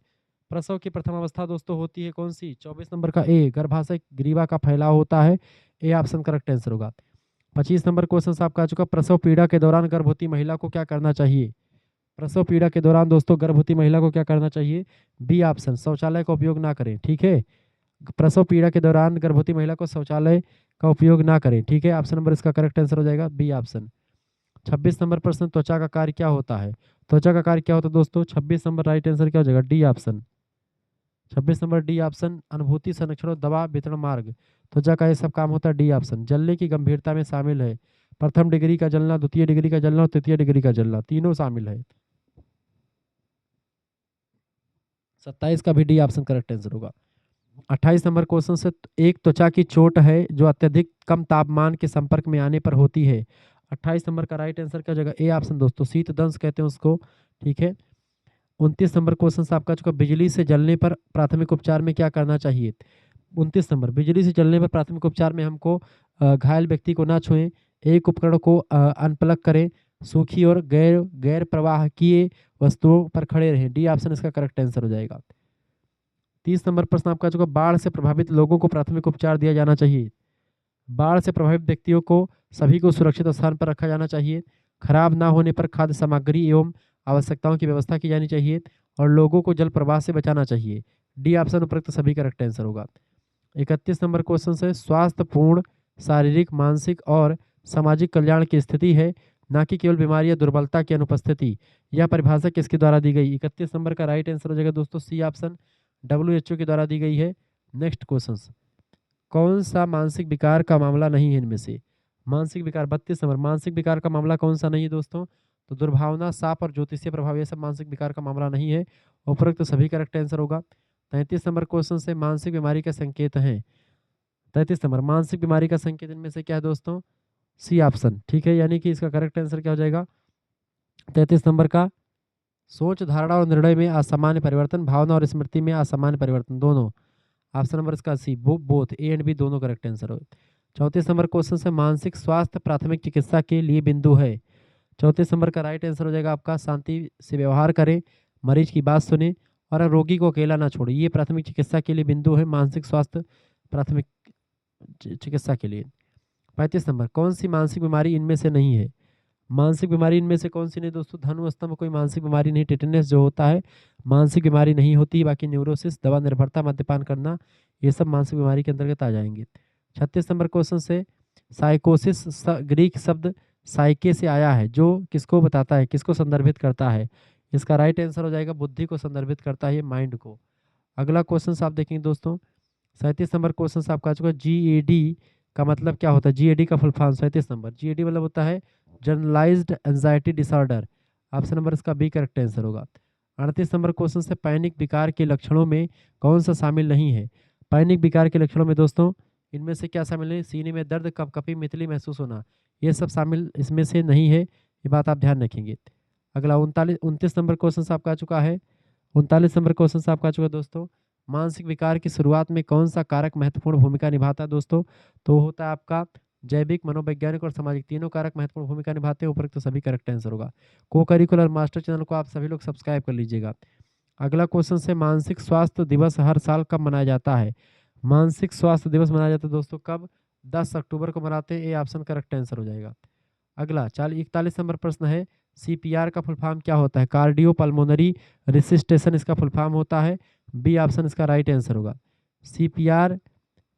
प्रसव की प्रथम अवस्था दोस्तों होती है कौन सी? 24 नंबर का ए, गर्भाशय ग्रीवा का फैलाव होता है, ए ऑप्शन करेक्ट आंसर होगा। 25 नंबर क्वेश्चन आपका आ चुका, प्रसव पीड़ा के दौरान गर्भवती महिला को क्या करना चाहिए? प्रसव पीड़ा के दौरान दोस्तों गर्भवती महिला को क्या करना चाहिए? बी ऑप्शन, शौचालय का उपयोग ना करें, ठीक है। प्रसव पीड़ा के दौरान गर्भवती महिला को शौचालय का उपयोग ना करें, ठीक है। ऑप्शन नंबर इसका करेक्ट आंसर हो जाएगा बी ऑप्शन। 26 नंबर प्रश्न, त्वचा का कार्य क्या होता है? त्वचा का कार्य क्या होता है दोस्तों? 26 नंबर राइट आंसर क्या हो जाएगा? D option. 26 number D option, अनुभूति, संरक्षण और दवा वितरण मार्ग, त्वचा का ये सब काम होता है, डी ऑप्शन। जलने की गंभीरता में शामिल है प्रथम डिग्री का जलना, द्वितीय डिग्री का जलना और तृतीय डिग्री का जलना, तीनों शामिल है। 27 का भी डी ऑप्शन करेक्ट आंसर होगा। 28 नंबर क्वेश्चन से, एक त्वचा की चोट है जो अत्यधिक कम तापमान के संपर्क में आने पर होती है। 28 नंबर का राइट आंसर क्या हो जाएगा? ए ऑप्शन दोस्तों, शीत दंश कहते हैं उसको, ठीक है। 29 नंबर क्वेश्चन से आपका चुका, बिजली से जलने पर प्राथमिक उपचार में क्या करना चाहिए? 29 नंबर, बिजली से जलने पर प्राथमिक उपचार में हमको घायल व्यक्ति को ना छुएं, एक उपकरण को अनप्लग करें, सूखी और गैर गैर प्रवाहकीय वस्तुओं पर खड़े रहें, डी ऑप्शन इसका करेक्ट आंसर हो जाएगा। 30 नंबर प्रश्न आपका चुका, बाढ़ से प्रभावित लोगों को प्राथमिक उपचार दिया जाना चाहिए। बाढ़ से प्रभावित व्यक्तियों को सभी को सुरक्षित स्थान पर रखा जाना चाहिए, खराब ना होने पर खाद्य सामग्री एवं आवश्यकताओं की व्यवस्था की जानी चाहिए और लोगों को जल प्रवाह से बचाना चाहिए, डी ऑप्शन उपरोक्त सभी करेक्ट आंसर होगा। 31 नंबर क्वेश्चन से, स्वास्थ्यपूर्ण शारीरिक, मानसिक और सामाजिक कल्याण की स्थिति है, ना कि केवल बीमारी या दुर्बलता की अनुपस्थिति। यह परिभाषा किसके द्वारा दी गई? 31 नंबर का राइट आंसर हो जाएगा दोस्तों सी ऑप्शन, WHO के द्वारा दी गई है। नेक्स्ट क्वेश्चन, कौन सा मानसिक विकार का मामला नहीं है इनमें से? मानसिक विकार 32 नंबर, मानसिक विकार का मामला कौन सा नहीं है दोस्तों? तो दुर्भावना, साप और ज्योतिषीय प्रभाव, ये सब मानसिक विकार का मामला नहीं है, उपरोक्त तो सभी करेक्ट आंसर होगा। 33 नंबर क्वेश्चन से, मानसिक बीमारी का संकेत है। 33 नंबर, मानसिक बीमारी का संकेत इनमें से क्या है दोस्तों? सी ऑप्शन, ठीक है, यानी कि इसका करेक्ट आंसर क्या हो जाएगा 33 नंबर का? सोच, धारणा और निर्णय में असामान्य परिवर्तन, भावना और स्मृति में असामान्य परिवर्तन, दोनों। ऑप्शन नंबर इसका सी, बोथ, ए एंड बी दोनों करेक्ट आंसर हो। 34 नंबर क्वेश्चन से, मानसिक स्वास्थ्य प्राथमिक चिकित्सा के लिए बिंदु है। 34 नंबर का राइट आंसर हो जाएगा आपका, शांति से व्यवहार करें, मरीज की बात सुने और रोगी को अकेला ना छोड़े, ये प्राथमिक चिकित्सा के लिए बिंदु है मानसिक स्वास्थ्य प्राथमिक चिकित्सा के लिए। 35 नंबर, कौन सी मानसिक बीमारी इनमें से नहीं है? मानसिक बीमारी इनमें से कौन सी नहीं दोस्तों? धनु स्तंभ कोई मानसिक बीमारी नहीं, टेटनस जो होता है मानसिक बीमारी नहीं होती, बाकी न्यूरोसिस, दवा निर्भरता, मद्यपान करना, ये सब मानसिक बीमारी के अंतर्गत आ जाएंगे। 36 नंबर क्वेश्चन से, साइकोसिस ग्रीक शब्द साइके से आया है, जो किसको बताता है, किसको संदर्भित करता है? इसका राइट आंसर हो जाएगा, बुद्धि को संदर्भित करता है, माइंड को। अगला क्वेश्चन आप देखेंगे दोस्तों, 37 नंबर क्वेश्चन आपका आ चुका है, GAD का मतलब क्या होता है? GAD का फुल फॉर्म 37 नंबर, GAD मतलब होता है generalised anxiety disorder, option number इसका बी करेक्ट आंसर होगा। 38 नंबर क्वेश्चन से, पैनिक विकार के लक्षणों में कौन सा शामिल नहीं है? पैनिक विकार के लक्षणों में दोस्तों इनमें से क्या शामिल है? सीने में दर्द, कपकपी, मितली महसूस होना, ये सब शामिल इसमें से नहीं है, ये बात आप ध्यान रखेंगे। अगला 29 नंबर क्वेश्चन आपका आ चुका है। 39 नंबर क्वेश्चन आपका आ चुका है दोस्तों, मानसिक विकार की शुरुआत में कौन सा कारक महत्वपूर्ण भूमिका निभाता है दोस्तों? तो होता है आपका जैविक, मनोवैज्ञानिक और सामाजिक, तीनों कारक महत्वपूर्ण भूमिका निभाते हैं, उपरोक्त तो सभी करेक्ट आंसर होगा। को करिकुलर मास्टर चैनल को आप सभी लोग सब्सक्राइब कर लीजिएगा। अगला क्वेश्चन से, मानसिक स्वास्थ्य दिवस हर साल कब मनाया जाता है? मानसिक स्वास्थ्य दिवस मनाया जाता है दोस्तों कब? 10 अक्टूबर को मनाते हैं, ये ऑप्शन करेक्ट आंसर हो जाएगा। अगला 41 नंबर प्रश्न है, CPR का फुल फॉर्म क्या होता है? कार्डियो पल्मोनरी रिसिस्टेशन इसका फुल फॉर्म होता है, बी ऑप्शन इसका राइट आंसर होगा। CPR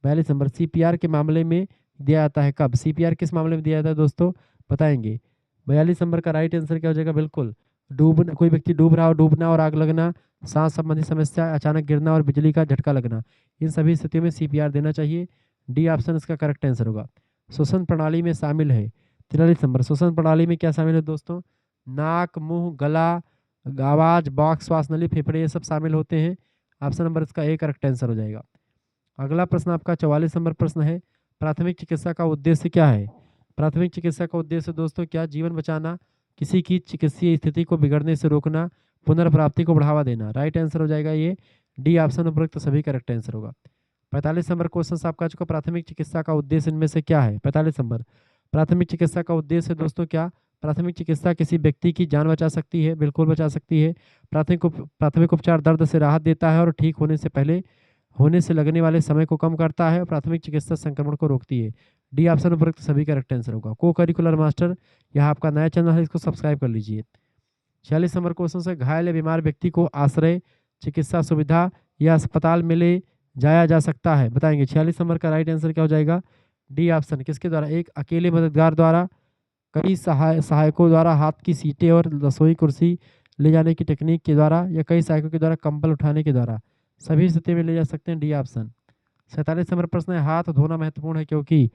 42 नंबर, CPR के मामले में दिया जाता है कब? CPR किस मामले में दिया जाता है दोस्तों? बताएंगे। 42 नंबर का राइट आंसर क्या हो जाएगा? बिल्कुल, डूबना, कोई व्यक्ति डूब रहा हो, डूबना और आग लगना, सांस संबंधी समस्या, अचानक गिरना और बिजली का झटका लगना, इन सभी स्थितियों में CPR देना चाहिए, डी ऑप्शन इसका करेक्ट आंसर होगा। श्वसन प्रणाली में शामिल है? 43 नंबर, श्वसन प्रणाली में क्या शामिल है दोस्तों? नाक, मुंह, गला, आवाज, बॉक्स, श्वास नली, फेफड़े, ये सब शामिल होते हैं। ऑप्शन नंबर इसका ए करेक्ट आंसर हो जाएगा। अगला प्रश्न आपका 44 नंबर प्रश्न है, प्राथमिक चिकित्सा का उद्देश्य क्या है? प्राथमिक चिकित्सा का उद्देश्य दोस्तों क्या? जीवन बचाना, किसी की चिकित्सीय स्थिति को बिगड़ने से रोकना, पुनर्प्राप्ति को बढ़ावा देना। राइट आंसर हो जाएगा ये डी ऑप्शन, उपरोक्त सभी करेक्ट आंसर होगा। 45 नंबर क्वेश्चन आपका चुका, प्राथमिक चिकित्सा का उद्देश्य इनमें से क्या है? 45 नंबर, प्राथमिक चिकित्सा का उद्देश्य दोस्तों क्या? प्राथमिक चिकित्सा किसी व्यक्ति की जान बचा सकती है, बिल्कुल बचा सकती है। प्राथमिक उपचार दर्द से राहत देता है और ठीक होने से लगने वाले समय को कम करता है और प्राथमिक चिकित्सा संक्रमण को रोकती है। डी ऑप्शन उपरोक्त सभी करेक्ट आंसर होगा। को करिकुलर मास्टर, यह आपका नया चैनल है, इसको सब्सक्राइब कर लीजिए। 46 नंबर क्वेश्चन से, घायल या बीमार व्यक्ति को आश्रय, चिकित्सा सुविधा या अस्पताल में ले जाया जा सकता है? बताएंगे। 46 नंबर का राइट आंसर क्या हो जाएगा? डी ऑप्शन, किसके द्वारा? एक अकेले मददगार द्वारा, कई सहायकों द्वारा, हाथ की सीटें और रसोई कुर्सी ले जाने की टेक्निक के द्वारा, या कई सहायकों के द्वारा कंबल उठाने के द्वारा। सभी स्थिति में ले जा सकते हैं। D option. 47 नंबर प्रश्न है, हाथ धोना महत्वपूर्ण है क्योंकि?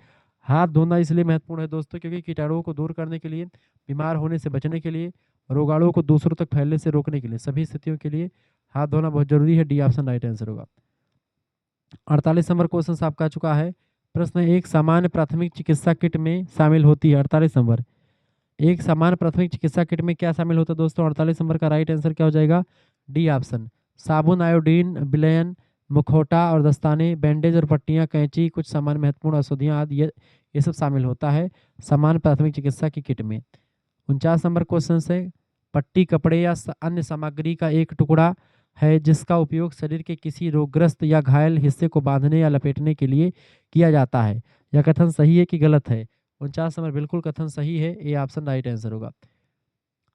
हाथ धोना इसलिए महत्वपूर्ण है दोस्तों क्योंकि कीटाणुओं को दूर करने के लिए, बीमार होने से बचने के लिए, रोगाणुओं को दूसरों तक फैलने से रोकने के लिए, सभी स्थितियों के लिए हाथ धोना बहुत जरूरी है। डी ऑप्शन राइट आंसर होगा। 48 नंबर क्वेश्चन आपका आ चुका है, प्रश्न एक सामान्य प्राथमिक चिकित्सा किट में शामिल होती है। 48 नंबर, एक सामान्य प्राथमिक चिकित्सा किट में क्या शामिल होता है दोस्तों? 48 नंबर का राइट आंसर क्या हो जाएगा? डी ऑप्शन, साबुन, आयोडीन, विलयन, मुखौटा और दस्ताने, बैंडेज और पट्टियां, कैंची, कुछ सामान्य महत्वपूर्ण औषधियां आदि, ये सब शामिल होता है सामान्य प्राथमिक चिकित्सा की किट में। 49 नंबर क्वेश्चन से, पट्टी कपड़े या अन्य सामग्री का एक टुकड़ा है जिसका उपयोग शरीर के किसी रोगग्रस्त या घायल हिस्से को बांधने या लपेटने के लिए किया जाता है। यह कथन सही है कि गलत है? 49 नंबर बिल्कुल कथन सही है, ए ऑप्शन राइट आंसर होगा।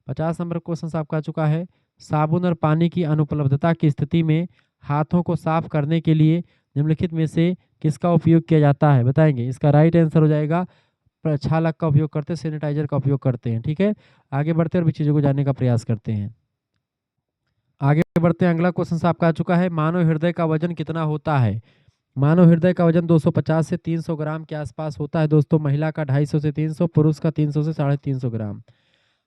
50 नंबर क्वेश्चन आपका आ चुका है, साबुन और पानी की अनुपलब्धता की स्थिति में हाथों को साफ करने के लिए निम्नलिखित में से किसका उपयोग किया जाता है? बताएंगे। इसका राइट आंसर हो जाएगा प्रक्षालक का उपयोग करते हैं, सैनिटाइजर का उपयोग करते हैं। ठीक है, आगे बढ़ते हैं और भी चीज़ों को जानने का प्रयास करते हैं। आगे बढ़ते हैं, अगला क्वेश्चन आपका आ चुका है, मानव हृदय का वजन कितना होता है? मानव हृदय का वजन 250 से 300 ग्राम के आसपास होता है दोस्तों। महिला का 250 से 300, पुरुष का 300 से 350 ग्राम।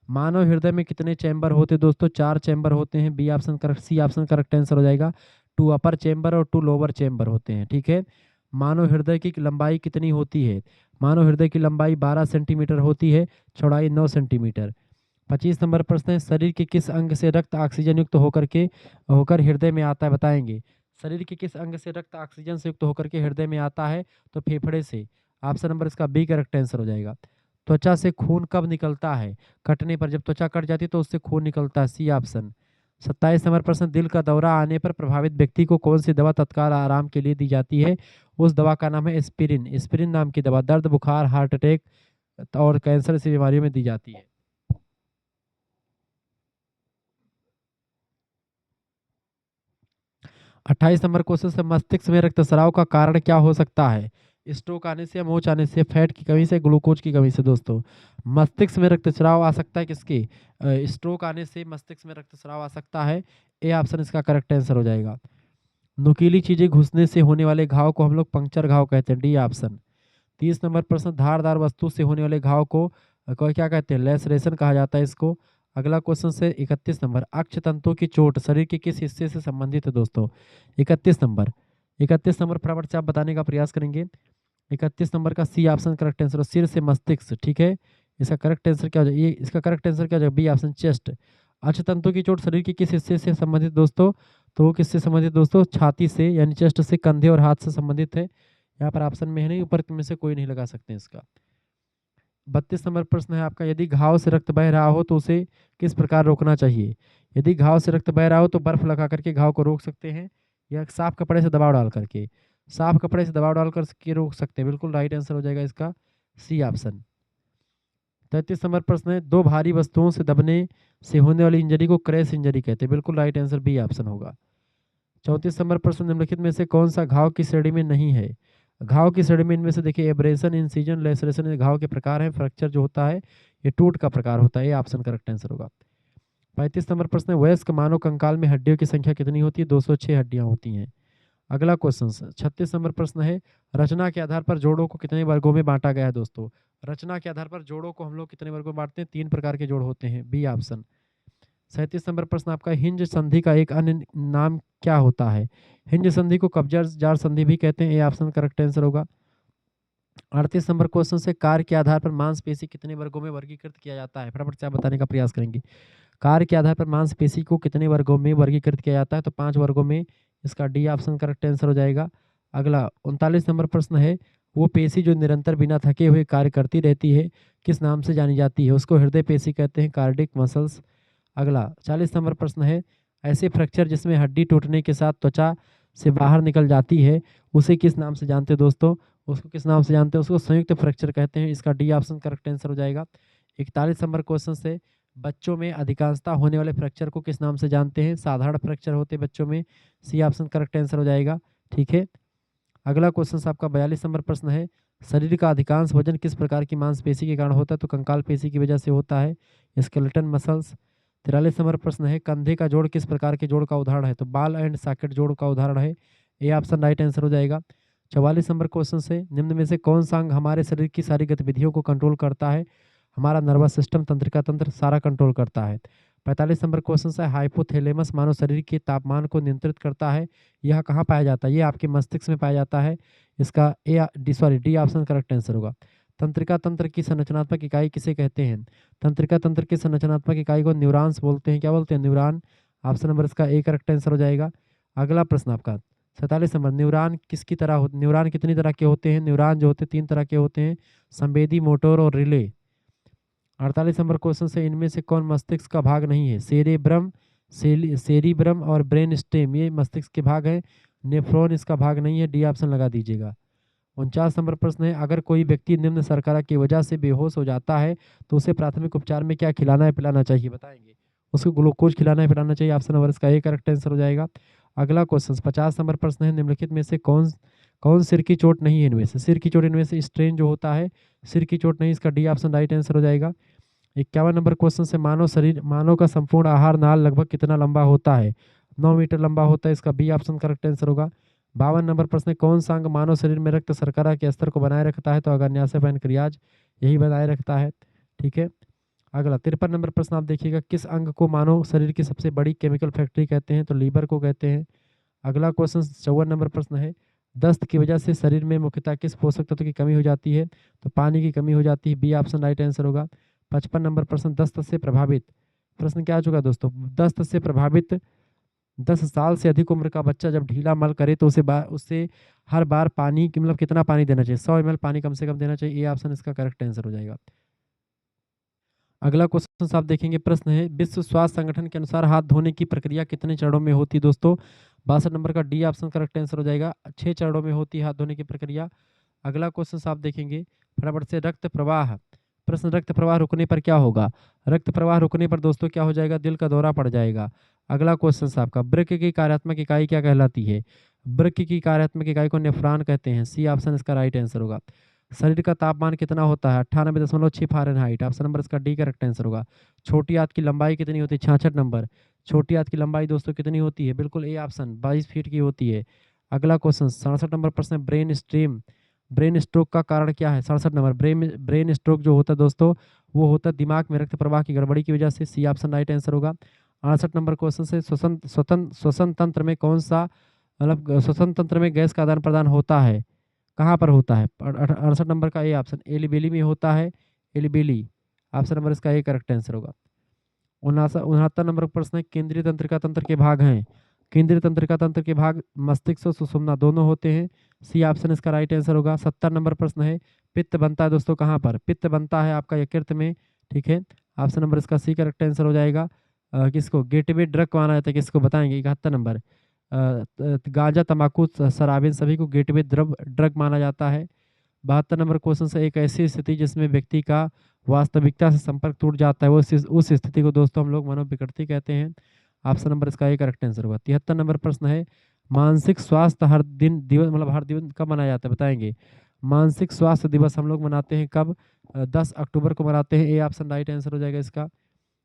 मानव हृदय में कितने चैम्बर होते हैं दोस्तों? 4 चैम्बर होते हैं। B option correct, C option correct answer हो जाएगा। 2 अपर चैम्बर और 2 लोअर चैम्बर होते हैं। ठीक है, मानव हृदय की लंबाई कितनी होती है? मानव हृदय की लंबाई 12 सेंटीमीटर होती है, चौड़ाई 9 सेंटीमीटर। 25 नंबर प्रश्न है, शरीर के किस अंग से रक्त ऑक्सीजन युक्त होकर हृदय में आता है? बताएंगे। शरीर के किस अंग से रक्त ऑक्सीजन से युक्त होकर के हृदय में आता है? तो फेफड़े से। ऑप्शन नंबर इसका बी करेक्ट आंसर हो जाएगा। त्वचा से खून कब निकलता है? कटने पर, जब त्वचा कट जाती है तो उससे खून निकलता है। C option. 27 नंबर प्रश्न, दिल का दौरा आने पर प्रभावित व्यक्ति को कौन सी दवा तत्काल आराम के लिए दी जाती है? उस दवा का नाम है एस्पिरिन। एस्पिरिन नाम की दवा दर्द, बुखार, हार्ट अटैक और कैंसर जैसी बीमारियों में दी जाती है। 28 नंबर क्वेश्चन से, मस्तिष्क में रक्तस्राव का कारण क्या हो सकता है? स्ट्रोक आने से, मोच आने से, फैट की कमी से, ग्लूकोज की कमी से। दोस्तों, मस्तिष्क में रक्तस्राव आ सकता है किसके? स्ट्रोक आने से मस्तिष्क में रक्तस्राव आ सकता है। ए ऑप्शन इसका करेक्ट आंसर हो जाएगा। नुकीली चीजें घुसने से होने वाले घाव को हम लोग पंक्चर घाव कहते हैं। D option. 30 नंबर प्रश्न, धारदार वस्तु से होने वाले घाव को क्या कहते हैं? लैसरेशन कहा जाता है इसको। अगला क्वेश्चन से 31 नंबर, अक्ष तंतु की चोट शरीर के किस हिस्से से संबंधित है दोस्तों? 31 नंबर फटाफट से आप बताने का प्रयास करेंगे। 31 नंबर का सी ऑप्शन करेक्ट आंसर, सिर से मस्तिष्क। ठीक है, इसका करेक्ट आंसर क्या हो जाएगा? ये इसका करेक्ट आंसर क्या हो जाएगा? B option, chest. अक्ष तंतु की चोट शरीर के किस हिस्से से संबंधित दोस्तों? तो वो किससे संबंधित दोस्तों? छाती से, यानी चेस्ट से, कंधे और हाथ से संबंधित है। यहाँ पर ऑप्शन में है नहीं, ऊपर में से कोई नहीं लगा सकते इसका। 32 नंबर प्रश्न है आपका, यदि घाव से रक्त बह रहा हो तो उसे किस प्रकार रोकना चाहिए? यदि घाव से रक्त बह रहा हो तो बर्फ लगा करके घाव को रोक सकते हैं, या साफ कपड़े से दबाव डाल करके। साफ कपड़े से दबाव डाल करके रोक सकते हैं, बिल्कुल राइट आंसर हो जाएगा इसका सी ऑप्शन। 33 नंबर प्रश्न है, दो भारी वस्तुओं से दबने से होने वाली इंजरी को क्रैश इंजरी कहते हैं, बिल्कुल राइट आंसर बी ऑप्शन होगा। 34 नंबर प्रश्न, निम्नलिखित में से कौन सा घाव की श्रेणी में नहीं है? घाव की श्रेणी में इनमें से देखिए, एब्रेशन, इंसिजन, लेसरेशन, ये घाव के प्रकार हैं। फ्रैक्चर जो होता है ये टूट का प्रकार होता है। ये ऑप्शन करेक्ट आंसर होगा। 35 नंबर प्रश्न है, वयस्क मानव कंकाल में हड्डियों की संख्या कितनी होती है? 206 हड्डियां होती हैं। अगला क्वेश्चन 36 नंबर प्रश्न है, रचना के आधार पर जोड़ों को कितने वर्गों में बांटा गया है दोस्तों। रचना के आधार पर जोड़ों को हम लोग कितने वर्गों में बांटते हैं, 3 प्रकार के जोड़ होते हैं, बी ऑप्शन। 37 नंबर प्रश्न आपका, हिंज संधि का एक अन्य नाम क्या होता है। हिंज संधि को कब्जा जार संधि भी कहते हैं, ए ऑप्शन करेक्ट आंसर होगा। 38 नंबर क्वेश्चन से, कार्य के आधार पर मांसपेशी कितने वर्गों में वर्गीकृत किया जाता है, फटाफट से आप बताने का प्रयास करेंगे। कार्य के आधार पर मांसपेशी को कितने वर्गों में वर्गीकृत किया जाता है, तो 5 वर्गों में, इसका डी ऑप्शन करेक्ट आंसर हो जाएगा। अगला 39 नंबर प्रश्न है, वो पेशी जो निरंतर बिना थके हुए कार्य करती रहती है किस नाम से जानी जाती है, उसको हृदय पेशी कहते हैं, कार्डिक मसल्स। अगला 40 नंबर प्रश्न है, ऐसे फ्रैक्चर जिसमें हड्डी टूटने के साथ त्वचा से बाहर निकल जाती है उसे किस नाम से जानते हैं दोस्तों, उसको किस नाम से जानते हैं, उसको संयुक्त फ्रैक्चर कहते हैं, इसका डी ऑप्शन करेक्ट आंसर हो जाएगा। 41 नंबर क्वेश्चन से, बच्चों में अधिकांशतः होने वाले फ्रैक्चर को किस नाम से जानते हैं, साधारण फ्रैक्चर होते हैं बच्चों में, सी ऑप्शन करेक्ट आंसर हो जाएगा। ठीक है, अगला क्वेश्चन आपका 42 नंबर प्रश्न है, शरीर का अधिकांश वजन किस प्रकार की मांसपेशी के कारण होता है, तो कंकाल पेशी की वजह से होता है, स्केलेटन मसल्स। 43 नंबर प्रश्न है, कंधे का जोड़ किस प्रकार के जोड़ का उदाहरण है, तो बाल एंड सॉकेट जोड़ का उदाहरण है, ए ऑप्शन राइट आंसर हो जाएगा। 44 नंबर क्वेश्चन से, निम्न में से कौन सा अंग हमारे शरीर की सारी गतिविधियों को कंट्रोल करता है, हमारा नर्वस सिस्टम, तंत्रिका तंत्र सारा कंट्रोल करता है। 45 नंबर क्वेश्चन है, हाइपोथैलेमस मानव शरीर के तापमान को नियंत्रित करता है, यह कहाँ पाया जाता है, ये आपके मस्तिष्क में पाया जाता है, इसका डी ऑप्शन करेक्ट आंसर होगा। तंत्रिका तंत्र की संरचनात्मक इकाई किसे कहते हैं, तंत्रिका तंत्र की संरचनात्मक इकाई को न्यूरॉन्स बोलते हैं, क्या बोलते हैं, न्यूरॉन। ऑप्शन नंबर इसका ए करेक्ट आंसर हो जाएगा। अगला प्रश्न आपका 47 नंबर, न्यूरॉन किसकी तरह न्यूरॉन कितनी तरह के होते हैं, न्यूरॉन जो होते हैं 3 तरह के होते हैं, संवेदी, मोटर और रिले। 48 नंबर क्वेश्चन से, इनमें से कौन मस्तिष्क का भाग नहीं है, सेरेब्रम, सेरिब्रम और ब्रेन स्टेम, ये मस्तिष्क के भाग है, नेफ्रॉन इसका भाग नहीं है, डी ऑप्शन लगा दीजिएगा। 49 नंबर प्रश्न है, अगर कोई व्यक्ति निम्न शर्करा की वजह से बेहोश हो जाता है तो उसे प्राथमिक उपचार में क्या खिलाना है पिलाना चाहिए, बताएंगे। उसको ग्लूकोज खिलाना है पिलाना चाहिए, ऑप्शन नंबर इसका ए करेक्ट आंसर हो जाएगा। अगला क्वेश्चन 50 नंबर प्रश्न है, निम्नलिखित में से कौन कौन सिर की चोट नहीं है, इनमें से सिर की चोट, इनमें से स्ट्रेन जो होता है सिर की चोट नहीं, इसका डी ऑप्शन राइट आंसर हो जाएगा। 51 नंबर क्वेश्चन से, मानव का संपूर्ण आहार नाल लगभग कितना लंबा होता है, 9 मीटर लंबा होता है, इसका बी ऑप्शन करेक्ट आंसर होगा। 52 नंबर प्रश्न, कौन सा अंग मानव शरीर में रक्त शर्करा के स्तर को बनाए रखता है, तो अग्न्याशय पैनक्रियाज यही बनाए रखता है। ठीक है, अगला 53 नंबर प्रश्न आप देखिएगा, किस अंग को मानव शरीर की सबसे बड़ी केमिकल फैक्ट्री कहते हैं, तो लीवर को कहते हैं। अगला क्वेश्चन 54 नंबर प्रश्न है, दस्त की वजह से शरीर में मुख्यतः किस पोषक तत्व की कमी हो जाती है, तो पानी की कमी हो जाती है, बी ऑप्शन राइट आंसर होगा। 55 नंबर प्रश्न, दस्त से प्रभावित, प्रश्न क्या आ चुका दोस्तों, दस्त से प्रभावित 10 साल से अधिक उम्र का बच्चा जब ढीला मल करे तो उससे हर बार पानी की मतलब कितना पानी देना चाहिए, 100 ml पानी कम से कम देना चाहिए, ए ऑप्शन इसका करेक्ट आंसर हो जाएगा। अगला क्वेश्चन आप देखेंगे, प्रश्न है, विश्व स्वास्थ्य संगठन के अनुसार हाथ धोने की प्रक्रिया कितने चरणों में होती है दोस्तों, 62 नंबर का डी ऑप्शन करेक्ट आंसर हो जाएगा, 6 चरणों में होती है हाथ धोने की प्रक्रिया। अगला क्वेश्चन आप देखेंगे फटाफट से, रक्त प्रवाह, प्रश्न, रक्त प्रवाह रुकने पर क्या होगा, रक्त प्रवाह रुकने पर दोस्तों क्या हो जाएगा, दिल का दौरा पड़ जाएगा। अगला क्वेश्चन आपका, वृक्क की कार्यात्मक इकाई क्या कहलाती है, वृक्क की कार्यात्मक इकाई को नेफ्रॉन कहते हैं, सी ऑप्शन इसका राइट आंसर होगा। शरीर का तापमान कितना होता है, 98.6 फ़ारेनहाइट, ऑप्शन नंबर इसका डी करेक्ट आंसर होगा। छोटी आंत की लंबाई कितनी होती है, 66 नंबर, छोटी आंत की लंबाई दोस्तों कितनी होती है, बिल्कुल ए ऑप्शन 22 फीट की होती है। अगला क्वेश्चन 67 नंबर प्रश्न है, ब्रेन स्ट्रीम, ब्रेन स्ट्रोक का कारण क्या है, 67 नंबर, ब्रेन स्ट्रोक जो होता है दोस्तों वो होता है दिमाग में रक्त प्रवाह की गड़बड़ी की वजह से, सी ऑप्शन राइट आंसर होगा। 68 नंबर क्वेश्चन से, श्वसन तंत्र में कौन सा मतलब श्वसन तंत्र में गैस का आदान प्रदान होता है, कहाँ पर होता है, 68 नंबर का ए ऑप्शन, एलिबेली में होता है, एलिबेली, ऑप्शन नंबर इसका ए करेक्ट आंसर होगा। 69 नंबर प्रश्न है, केंद्रीय तंत्रिका तंत्र के भाग हैं, केंद्रीय तंत्रिका तंत्र के भाग मस्तिष्क और सुषुम्ना दोनों होते हैं, सी ऑप्शन इसका राइट आंसर होगा। 70 नंबर प्रश्न है, पित्त बनता है दोस्तों कहाँ पर, पित्त बनता है आपका यकृत में, ठीक है, ऑप्शन नंबर इसका सी करेक्ट आंसर हो जाएगा। किसको गेटवे ड्रग माना जाता है, किसको बताएंगे, 71 नंबर, गांजा, तंबाकू, शराब, सभी को गेटवे ड्रग माना जाता है। 72 नंबर क्वेश्चन से, एक ऐसी स्थिति जिसमें व्यक्ति का वास्तविकता से संपर्क टूट जाता है, वो उस स्थिति को दोस्तों हम लोग मनोविकृति कहते हैं, ऑप्शन नंबर इसका एक करेक्ट आंसर होगा। 73 नंबर प्रश्न है, मानसिक स्वास्थ्य हर दिन दिवस मतलब हर दिन कब मनाया जाता है, बताएंगे। मानसिक स्वास्थ्य दिवस हम लोग मनाते हैं कब, 10 अक्टूबर को मनाते हैं, ए ऑप्शन राइट आंसर हो जाएगा इसका।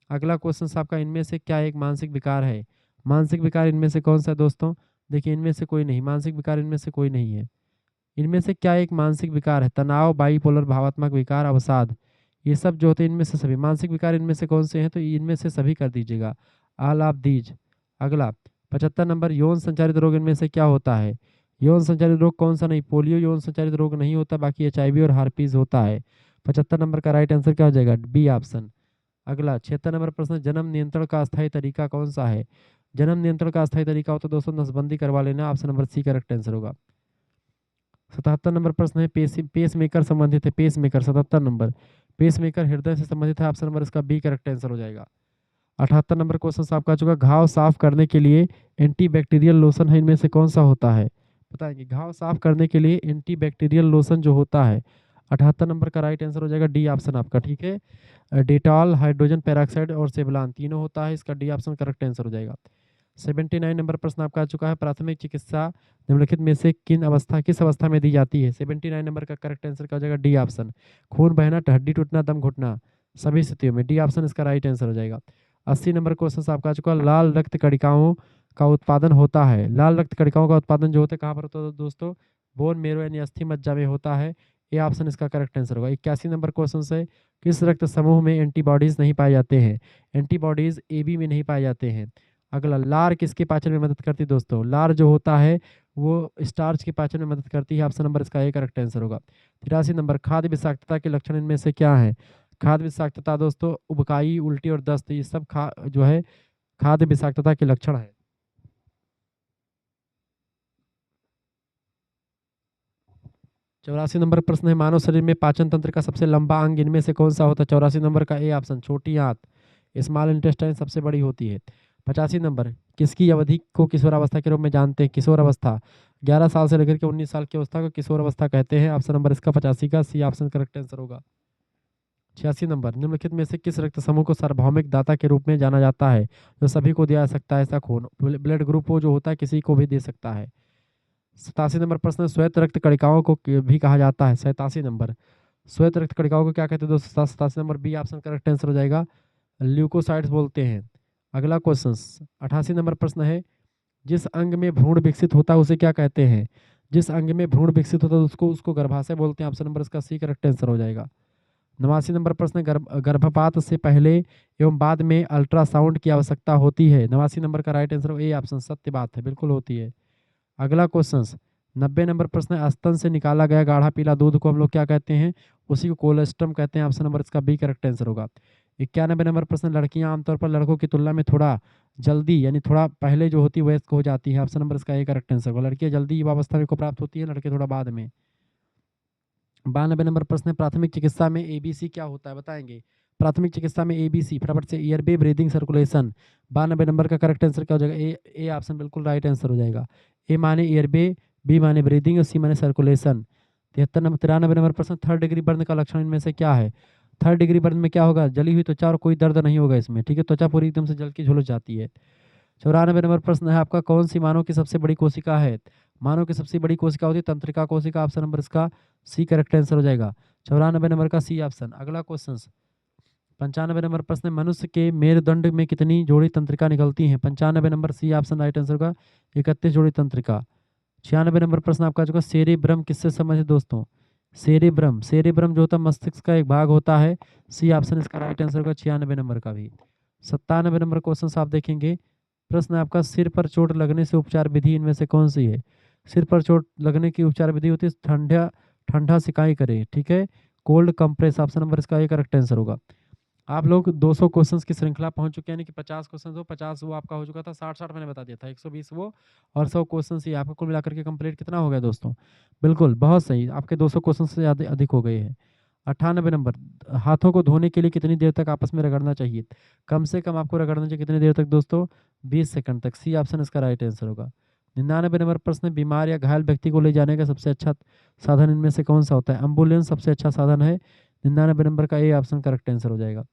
अगला क्वेश्चन आपका, इनमें से क्या एक मानसिक विकार है, मानसिक विकार इनमें से कौन सा है दोस्तों, देखिए इनमें से कोई नहीं, मानसिक विकार इनमें से कोई नहीं है। इनमें से क्या एक मानसिक विकार है? तनाव, बाइपोलर, भावात्मक विकार, अवसाद, ये सब जो होते हैं इनमें से सभी। मानसिक विकार इनमें से कौन से हैं? तो इनमें से सभी कर दीजिएगा, ऑल ऑफ दीज। अगला 75 नंबर, यौन संचारित रोग इनमें से क्या होता है? यौन संचारित रोग कौन सा नहीं? पोलियो यौन संचारित रोग नहीं होता, बाकी एचआईवी और हार्पीज होता है। 75 नंबर का राइट आंसर क्या हो जाएगा? B option. अगला 76 नंबर प्रश्न, जन्म नियंत्रण का अस्थायी तरीका कौन सा है? जन्म नियंत्रण का अस्थायी तरीका होता है दोस्तों नसबंदी करवा लेना, option number C correct answer होगा। 77 नंबर प्रश्न है, पेस मेकर संबंधित है, pacemaker 77 number, pacemaker हृदय से संबंधित है, ऑप्शन नंबर इसका बी करेक्ट आंसर हो जाएगा। 78 नंबर क्वेश्चन आपका आ चुका, घाव साफ करने के लिए एंटीबैक्टीरियल लोशन है इनमें से कौन सा होता है? बताएंगे, घाव साफ करने के लिए एंटीबैक्टीरियल लोशन जो होता है, 78 नंबर का राइट आंसर हो जाएगा डी ऑप्शन आपका, ठीक है। डेटॉल, हाइड्रोजन पेरोक्साइड और सेवलान तीनों होता है, इसका डी ऑप्शन करेक्ट आंसर हो जाएगा। 79 नंबर प्रश्न आपका आ चुका है, प्राथमिक चिकित्सा निम्नलिखित में से किस अवस्था में दी जाती है? 79 नंबर का करेक्ट आंसर क्या हो जाएगा? D option. खून बहना, हड्डी टूटना, दम घुटना, सभी स्थितियों में, डी ऑप्शन इसका राइट आंसर हो जाएगा। 80 नंबर क्वेश्चन आपका आ चुका है, लाल रक्त कणिकाओं का उत्पादन होता है, लाल रक्त कणिकाओं का उत्पादन जो होता है कहाँ पर होता है दोस्तों? बोन मेरो यानी अस्थि मज्जा में होता है, ए ऑप्शन इसका करेक्ट आंसर होगा। 81 नंबर क्वेश्चन है, किस रक्त समूह में एंटीबॉडीज नहीं पाए जाते हैं? एंटीबॉडीज ए बी में नहीं पाए जाते हैं। अगला, लार किसके पाचन में मदद करती है दोस्तों? लार जो होता है वो स्टार्च के पाचन में मदद करती है, ऑप्शन नंबर इसका ए करेक्ट आंसर होगा। 83 नंबर, खाद्य विषाक्तता के लक्षण इनमें से क्या है? खाद्य विषाक्तता दोस्तों उबकाई, उल्टी और दस्त, ये सब जो है खाद्य विषाक्तता के लक्षण है। 84 नंबर प्रश्न है, मानव शरीर में पाचन तंत्र का सबसे लंबा अंग इनमें से कौन सा होता है? 84 नंबर का ए ऑप्शन, छोटी आंत, स्मॉल इंटेस्टाइन सबसे बड़ी होती है। 85 नंबर, किसकी अवधि को किशोरावस्था के रूप में जानते हैं? किशोर अवस्था 11 साल से लेकर के 19 साल की अवस्था को किशोर अवस्था कहते हैं, ऑप्शन नंबर इसका 85 का सी ऑप्शन करेक्ट आंसर होगा। 86 नंबर, निम्नलिखित में से किस रक्त समूह को सार्वभौमिक दाता के रूप में जाना जाता है, जो सभी को दिया जा सकता है? ऐसा खून, ब्लड ग्रुप वो जो होता है किसी को भी दे सकता है। 87 नंबर प्रश्न, श्वेत रक्त कणिकाओं को भी कहा जाता है। 87 नंबर, श्वेत रक्त कणिकाओं को क्या कहते हैं दोस्तों? 87 number B option correct answer हो जाएगा, ल्यूकोसाइट्स बोलते हैं। अगला क्वेश्चन 88 नंबर प्रश्न है, जिस अंग में भ्रूण विकसित होता है उसे क्या कहते हैं? जिस अंग में भ्रूण विकसित होता है उसको उसको गर्भाशय बोलते हैं, ऑप्शन नंबर इसका सी करेक्ट आंसर हो जाएगा। 89 नंबर प्रश्न, गर्भपात से पहले एवं बाद में अल्ट्रासाउंड की आवश्यकता होती है। 89 नंबर का राइट आंसर ए ऑप्शन, सत्य बात है, बिल्कुल होती है। अगला क्वेश्चन 90 नंबर प्रश्न है, स्तन से निकाला गया गाढ़ा पीला दूध को हम लोग क्या कहते हैं? उसी को कोलेस्ट्रम कहते हैं, ऑप्शन नंबर इसका बी करेक्ट आंसर होगा। 91 नंबर प्रश्न, लड़कियां आमतौर पर लड़कों की तुलना में थोड़ा जल्दी यानी थोड़ा पहले जो होती है वयस्क हो जाती है, ऑप्शन नंबर इसका ए करेक्ट आंसर होगा। लड़कियां जल्दी युवावस्था में को प्राप्त होती है, लड़के थोड़ा बाद में। 92 नंबर प्रश्न है, प्राथमिक चिकित्सा में एबीसी क्या होता है? बताएंगे, प्राथमिक चिकित्सा में एबीसी फटाफट से, ईयरबे, ब्रीदिंग, सर्कुलेशन। 92 नंबर का करेक्ट आंसर क्या हो जाएगा? ए ऑप्शन बिल्कुल राइट आंसर हो जाएगा। ए माने ईयरबे, बी माने ब्रीदिंग और सी माने सर्कुलेशन। 93 नंबर प्रश्न, थर्ड डिग्री बर्न का लक्षण इनमें से क्या है? थर्ड डिग्री बर्न में क्या होगा? जली हुई त्वचा और कोई दर्द नहीं होगा इसमें, ठीक है, त्वचा पूरी एकदम से जल के झुलस जाती है। 94 नंबर प्रश्न है आपका, कौन सी मानव की सबसे बड़ी कोशिका है? मानव की सबसे बड़ी कोशिका होती है तंत्रिका कोशिका, ऑप्शन नंबर इसका सी करेक्ट आंसर हो जाएगा। 94 नंबर का सी ऑप्शन। अगला क्वेश्चन 95 नंबर प्रश्न, मनुष्य के मेरुदंड में कितनी जोड़ी तंत्रिका निकलती हैं? 95 number C option right answer होगा, 31 जोड़ी तंत्रिका। 96 नंबर प्रश्न आपका जो सेरेब्रम किससे संबंधित दोस्तों? सेरेब्रम, सेरेब्रम जो होता है मस्तिष्क का एक भाग होता है, सी ऑप्शन इसका राइट आंसर होगा 96 नंबर का भी। 97 नंबर क्वेश्चन आप देखेंगे, प्रश्न है आपका, सिर पर चोट लगने से उपचार विधि इनमें से कौन सी है? सिर पर चोट लगने की उपचार विधि होती है ठंडा ठंडा सिकाई करे, ठीक है, कोल्ड कंप्रेस, ऑप्शन नंबर इसका ये करेक्ट आंसर होगा। आप लोग 200 क्वेश्चंस की श्रृंखला पहुंच चुके हैं, यानी कि 50 क्वेश्चन हो, 50 वो आपका हो चुका था, 60 मैंने बता दिया था, 120 वो और 100 क्वेश्चन ही आपका कुल मिलाकर के कंप्लीट कितना हो गया दोस्तों? बिल्कुल बहुत सही, आपके 200 क्वेश्चन से ज़्यादा अधिक हो गए हैं। 98 नंबर, हाथों को धोने के लिए कितनी देर तक आपस में रगड़ना चाहिए? कम से कम आपको रगड़ना चाहिए कितनी देर तक दोस्तों? 20 सेकंड तक, सी ऑप्शन इसका राइट आंसर होगा। 99 नंबर प्रश्न, बीमार या घायल व्यक्ति को ले जाने का सबसे अच्छा साधन इनमें से कौन सा होता है? एम्बुलेंस सबसे अच्छा साधन है, 99 नंबर का ए ऑप्शन करेक्ट आंसर हो जाएगा।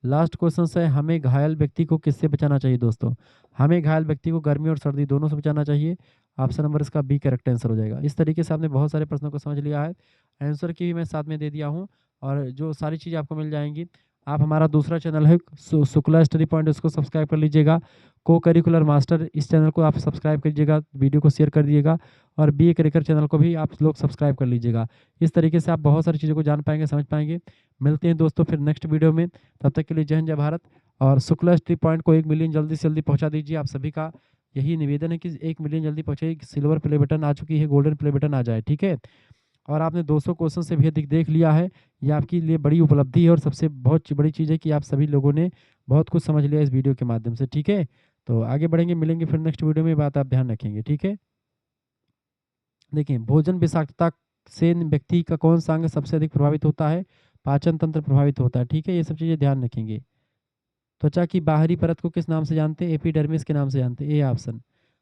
लास्ट क्वेश्चन है, हमें घायल व्यक्ति को किससे बचाना चाहिए दोस्तों? हमें घायल व्यक्ति को गर्मी और सर्दी दोनों से बचाना चाहिए, ऑप्शन नंबर इसका बी करेक्ट आंसर हो जाएगा। इस तरीके से आपने बहुत सारे प्रश्नों को समझ लिया है, आंसर की भी मैं साथ में दे दिया हूँ, और जो सारी चीज़ें आपको मिल जाएंगी। आप हमारा दूसरा चैनल है शुक्ला स्टडी पॉइंट, उसको सब्सक्राइब कर लीजिएगा। को करिकुलर मास्टर, इस चैनल को आप सब्सक्राइब करिएगा, वीडियो को शेयर कर दिएगा, और BA करिकुलर चैनल को भी आप लोग सब्सक्राइब कर लीजिएगा। इस तरीके से आप बहुत सारी चीज़ों को जान पाएंगे, समझ पाएंगे। मिलते हैं दोस्तों फिर नेक्स्ट वीडियो में, तब तक के लिए जय हिंद, जय भारत। और शुक्ला स्ट्री पॉइंट को 1 मिलियन जल्दी से जल्दी पहुँचा दीजिए। आप सभी का यही निवेदन है कि 1 मिलियन जल्दी पहुँचे, सिल्वर प्ले बटन आ चुकी है, गोल्डन प्ले बटन आ जाए, ठीक है। और आपने 200 क्वेश्चन से भी अधिक देख लिया है, ये आपके लिए बड़ी उपलब्धि है, और सबसे बहुत बड़ी चीज़ है कि आप सभी लोगों ने बहुत कुछ समझ लिया इस वीडियो के माध्यम से, ठीक है। तो आगे बढ़ेंगे, मिलेंगे फिर नेक्स्ट वीडियो में, बात आप ध्यान रखेंगे, ठीक है। देखिए, भोजन विषाक्तता से व्यक्ति का कौन सा अंग सबसे अधिक प्रभावित होता है? पाचन तंत्र प्रभावित होता है, ठीक है। ये सब चीज़ें ध्यान रखेंगे। त्वचा की बाहरी परत को किस नाम से जानते हैं? एपिडर्मिस के नाम से जानते हैं, ए ऑप्शन।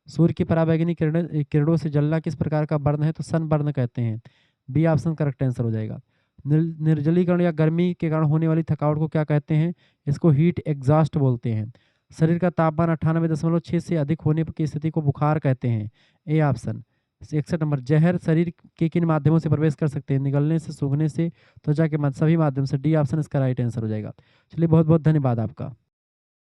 सूर्य की पराबैंगनी किरणों से जलना किस प्रकार का वर्ण है? तो सन वर्ण कहते हैं, बी ऑप्शन करेक्ट आंसर हो जाएगा। निर्जलीकरण या गर्मी के कारण होने वाली थकावट को क्या कहते हैं? इसको हीट एग्जॉस्ट बोलते हैं। शरीर का तापमान 98.6 से अधिक होने की स्थिति को बुखार कहते हैं, ए ऑप्शन। 61 नंबर, जहर शरीर के किन माध्यमों से प्रवेश कर सकते हैं? निगलने से, सूंघने से, त्वचा के सभी माध्यम से, डी ऑप्शन इसका राइट आंसर हो जाएगा। चलिए, बहुत बहुत धन्यवाद आपका।